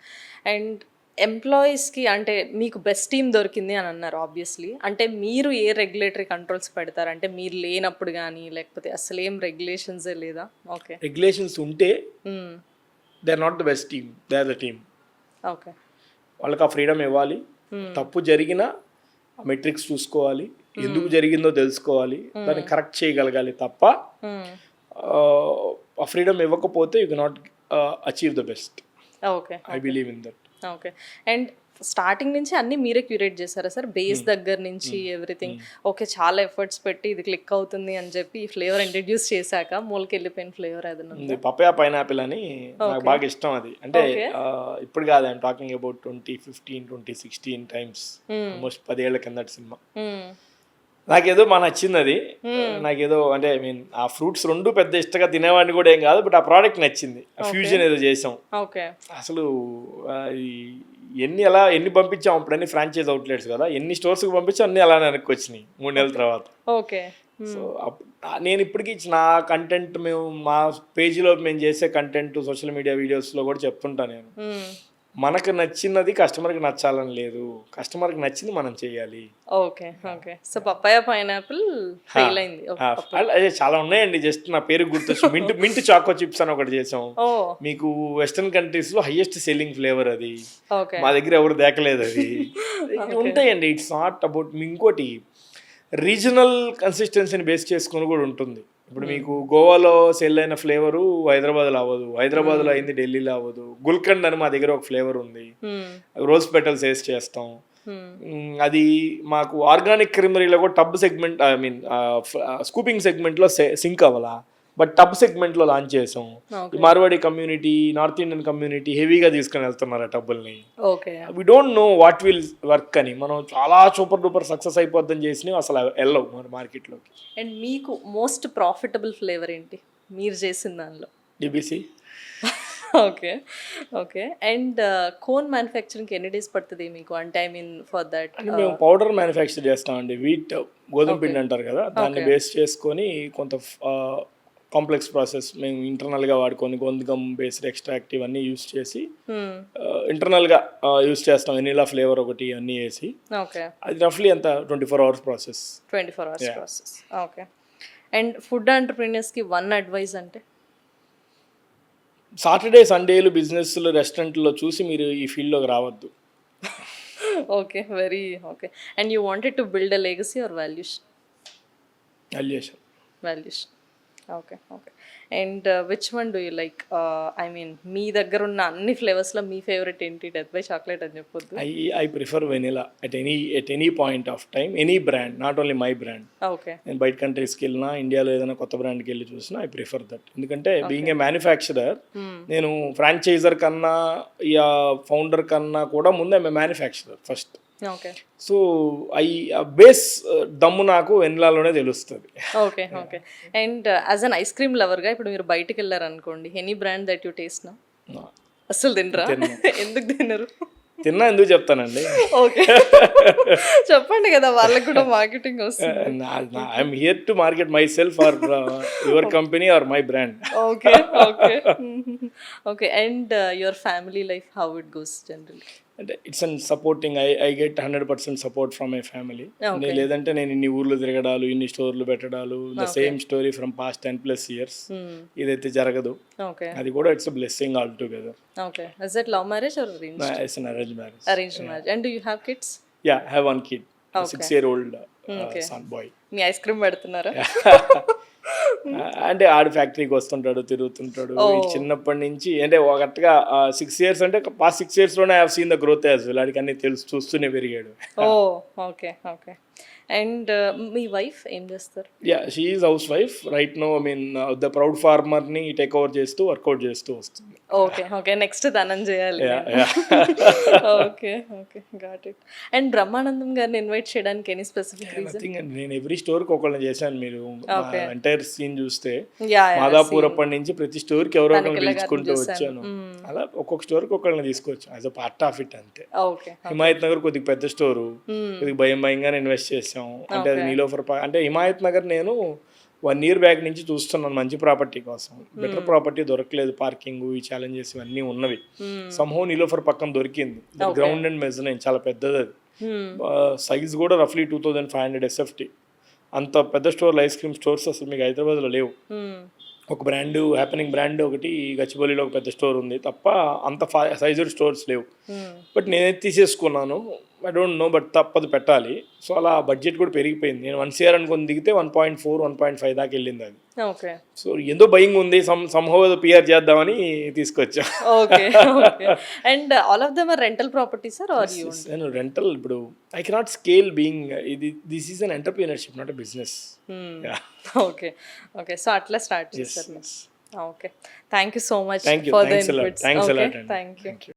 And ఎంప్లాయీస్కి అంటే మీకు బెస్ట్ టీమ్ దొరికింది అని అన్నారు ఆబ్వియస్లీ. అంటే మీరు ఏ రెగ్యులేటరీ కంట్రోల్స్ పెడతారు? అంటే మీరు లేనప్పుడు కానీ లేకపోతే అసలు ఏం రెగ్యులేషన్సే లేదా? ఓకే, రెగ్యులేషన్స్ ఉంటే they are not the best team, they are the team. Okay, వాళ్ళకి ఆ ఫ్రీడమ్ ఇవ్వాలి. తప్పు జరిగినా ఆ మెట్రిక్స్ చూసుకోవాలి, ఎందుకు జరిగిందో తెలుసుకోవాలి, దాన్ని కరెక్ట్ చేయగలగాలి తప్ప ఆ ఫ్రీడమ్ ఇవ్వకపోతే you cannot achieve the best. Okay, I believe in that. Okay. And starting నుంచి అన్నీ మీరే క్యూరేట్ చేశారా సార్? బేస్ దగ్గర నుంచి ఎవ్రీథింగ్. ఓకే, చాలా ఎఫర్ట్స్ పెట్టి ఇది క్లిక్ అవుతుంది అని చెప్పి ఈ ఫ్లేవర్ ఇంట్రడ్యూస్ చేశాక మూలకెళ్ళిపోయిన ఫ్లేవర్ ఏదైనా? పపాయా పైనాపిల్ అని నాకు బాగా ఇష్టం అది. అంటే ఇప్పుడు కాదు, I'm talking about 2015, 2016 times, almost 10 ఏళ్ల కిందటి సినిమా. 2015 లో 2016 టైమ్స్. నాకేదో మా నచ్చింది అది. నాకేదో అంటే ఐ మీన్ ఆ ఫ్రూట్స్ రెండు పెద్ద ఇష్టంగా తినేవాడిని కూడా ఏం కాదు, బట్ ఆ ప్రోడక్ట్ నచ్చింది. ఆ ఫ్యూజన్ ఏదో చేసాం. ఓకే. అసలు ఎన్ని పంపించాం అప్పుడన్నీ ఫ్రాంచైజ్ అవుట్లెట్స్ కదా, ఎన్ని స్టోర్స్కి పంపించాం అన్నీ అలానే వెనక్కి వచ్చినాయి 3 నెలల తర్వాత. ఓకే. సో నేను ఇప్పటికీ నా కంటెంట్ మా పేజీలో మేము చేసే కంటెంట్ సోషల్ మీడియా వీడియోస్లో కూడా చెప్తుంటా నేను, మనకు నచ్చినది కస్టమర్కి నచ్చాలని లేదు, కస్టమర్కి నచ్చింది మనం చేయాలి. Okay. Okay. So papaya pineapple fail అయింది. అదే చాలా ఉన్నాయండి, జస్ట్ నా పేరు గుర్తొచ్చు. మింట్ చాకో చిప్స్ అని ఒకటి చేసాం. మీకు వెస్టర్న్ కంట్రీస్ లో హైయెస్ట్ సెల్లింగ్ ఫ్లేవర్ అది. మా దగ్గర ఎవరు దేకలేదు అది. ఉంటాయండి, ఇట్స్ నాట్ అబౌట్. ఇంకోటి రీజనల్ కన్సిస్టెన్సీని బేస్ చేసుకుని కూడా ఉంటుంది. ఇప్పుడు మీకు గోవాలో సెల్ అయిన ఫ్లేవరు హైదరాబాద్లో అవ్వదు, హైదరాబాద్లో అయింది ఢిల్లీలో అవ్వదు. గుల్కండ్ అని మా దగ్గర ఒక ఫ్లేవర్ ఉంది, రోజ్ పెటల్స్ వేసి చేస్తాం. అది మాకు ఆర్గానిక్ క్రిమరీలో కూడా tub segment, I mean scooping సెగ్మెంట్లో సింక్ అవ్వాలా, బట్ టబ్ సెగ్మెంట్లో లాంచ్ చేసాం. Marwadi community, north Indian community హెవీగా తీసుకొని వెళ్తున్నారు ఆ టబ్బుల్ని. We don't know what will work అని. మనం చాలా సూపర్ డూపర్ సక్సెస్ అయిపోద్దని చేసినవి అసలు వెళ్ళవు మన మార్కెట్లోకి. అండ్ మీకు మోస్ట్ ప్రాఫిటబుల్ ఫ్లేవర్ ఏంటి మీరు చేసిన దానిలో? DBC. Okay. Okay. And cone manufacturing ఎన్ని డేస్ పడుతుంది మీకు? అంటే ఐ మీన్ ఫర్ దట్ మేము పౌడర్ మ్యానుఫ్యాక్చర్ చేస్తామండి. వీట్ గోధుమ పిండి అంటారు కదా, దాన్ని బేస్ చేసుకొని కొంత కాంప్లెక్స్ ప్రాసెస్ మేము ఇంటర్నల్గా వాడుకొని గోధుమ బేస్డ్ ఎక్స్ట్రాక్ట్ ఇవన్నీ యూస్ చేసి ఇంటర్నల్గా యూస్ చేస్తాం. వెనిలా ఫ్లేవర్ ఒకటి అన్నీ వేసి. అది రఫ్లీ ఎంత 24 hours process. 24 hours process. Okay. And food ఎంటర్‌ప్రెన్యూర్స్కి వన్ అడ్వైస్ అంటే? సాటర్డే సండేలు బిజినెస్లు రెస్టారెంట్లో చూసి మీరు ఈ ఫీల్డ్లోకి రావద్దు. Okay. Very okay. And you wanted to build a legacy or valuation? Valuation. Okay. Okay. And which one do you like? I mean మీ దగ్గర ఉన్న అన్ని ఫ్లేవర్స్లో మీ ఫేవరెట్ ఏంటి? డెత్ బై చాక్లెట్ అని చెప్పొద్దు. I prefer vanilla at any point of time, any brand, not only my brand. Okay. నేను బయట కంట్రీస్కి వెళ్ళినా, ఇండియాలో ఏదైనా కొత్త బ్రాండ్కి వెళ్ళి చూసినా ఐ ప్రిఫర్ దట్. ఎందుకంటే బీయింగ్ ఏ మ్యానుఫ్యాక్చరర్, నేను ఫ్రాంచైజర్ కన్నా యా ఫౌండర్ కన్నా కూడా ముందు I'm a manufacturer first. Okay. So base దమ్ము నాకు వెనిలాలోనే తెలుస్తుంది. Okay. Okay. And as an ice cream లవర్గా ఇప్పుడు మీరు బయటకు వెళ్ళారు అనుకోండి, any brand that you taste నా? అసలు తినరా? ఎందుకు తినరు? తిన్నా ఎందుకు చెప్తానండి. ఓకే. చెప్పండి కదా, వాళ్ళకి కూడా మార్కెటింగ్ వస్తుంది. I'm here to market myself or your company or my brand. Okay. Okay. Okay. And your family life how it goes generally? అంటే it's and supporting. I get 100% support from my family. లేదంటే నేను ఇన్ని ఊర్లు తిరగడాలు, ఇన్ని స్టోర్లు పెట్టడాలు, the same story from past 10+ years, ఇదైతే జరగదు. అది కూడా it's a blessing altogether. Okay. Is it love marriage or arrange? It's an arrange marriage. Arrange marriage. And do you have kids? Yeah, I have 1 kid, 6-year-old son boy. Me ice cream పెడుతున్నారా? అంటే ఆడు ఫ్యాక్టరీకి వస్తుంటాడు, తిరుగుతుంటాడు. చిన్నప్పటి నుంచి అంటే ఒకటిగా 6 years అంటే పాస్ట్ 6 years లోనే I have seen the growth as well. ఆడికి అన్ని తెలుసు, చూస్తూనే పెరిగాడు. ఓకే. ఓకే. అండ్ మీ వైఫ్ ఏం చేస్తారు? Yeah, she is housewife right no. I mean the proud ఫార్మర్ని టేక్ ఓవర్ చేస్తూ వర్కౌట్ చేస్తూ వస్తుంది. ఓకే. ఓకే. నెక్స్ట్ తనం చేయాలి. Okay. Okay. Got it. And Brahmanandam గారిని ఇన్వైట్ చేయడానికి ఎనీ స్పెసిఫిక్ రీజన్? నేను ఎవ్రీ స్టోర్కి ఒకళ్ళని చేశాను. మీరు ఎంటైర్ సీన్ చూస్తే మాదాపూర్ అప్పటి నుంచి ప్రతి స్టోర్కి ఎవరో ఒకరిని పిలుచుకుంటూ వచ్చాను. అలా ఒక్కొక్క స్టోర్కి ఒకళ్ళని తీసుకోవచ్చు as a part of it అంతే. హిమాయత్ నగర్ కొద్దిగా పెద్ద స్టోరు, కొద్దిగా భయంగానే ఇన్వెస్ట్ చేసాం. అంటే అది నీలోఫర్ అంటే హిమాయత్ నగర్ నేను 1 year బ్యాక్ నుంచి చూస్తున్నాను మంచి ప్రాపర్టీ కోసం. బెటర్ ప్రాపర్టీ దొరకలేదు, పార్కింగ్ ఈ ఛాలెంజెస్ ఇవన్నీ ఉన్నవి. సంహో నీలోఫర్ పక్కన దొరికింది. గ్రౌండ్ అండ్ మెజనైన్ చాలా పెద్దది. అది సైజ్ కూడా రఫ్లీ 2500 SFT. అంత పెద్ద స్టోర్లు, ఐస్ క్రీమ్ స్టోర్స్ అసలు మీకు హైదరాబాద్లో లేవు. ఒక బ్రాండ్, హ్యాపెనింగ్ బ్రాండ్ ఒకటి గచ్చిబౌలిలో ఒక పెద్ద స్టోర్ ఉంది తప్ప అంత సైజుడ్ స్టోర్స్ లేవు. బట్ నేనైతే తీసేసుకున్నాను. ఐ డోంట్ నో, బట్ తప్పదు పెట్టాలి. సో అలా బడ్జెట్ కూడా పెరిగిపోయింది. నేను 1 CR అనుకుని దిగితే 1.4, 1.5 దాకా వెళ్ళింది అది. ఓకే. సో ఎంతో భయంగా ఉంది, సంహౌ ఏదో పిఆర్ చేద్దామని తీసుకొచ్చా. Okay. Okay. And all of them are rental properties or you own? నేను రెంటల్. ఇప్పుడు I cannot scale being this is an entrepreneurship, not a business. Okay. Okay. So అట్లా start చేశారు. Okay. Thank you so much for the inputs. Thanks a lot. Thank you.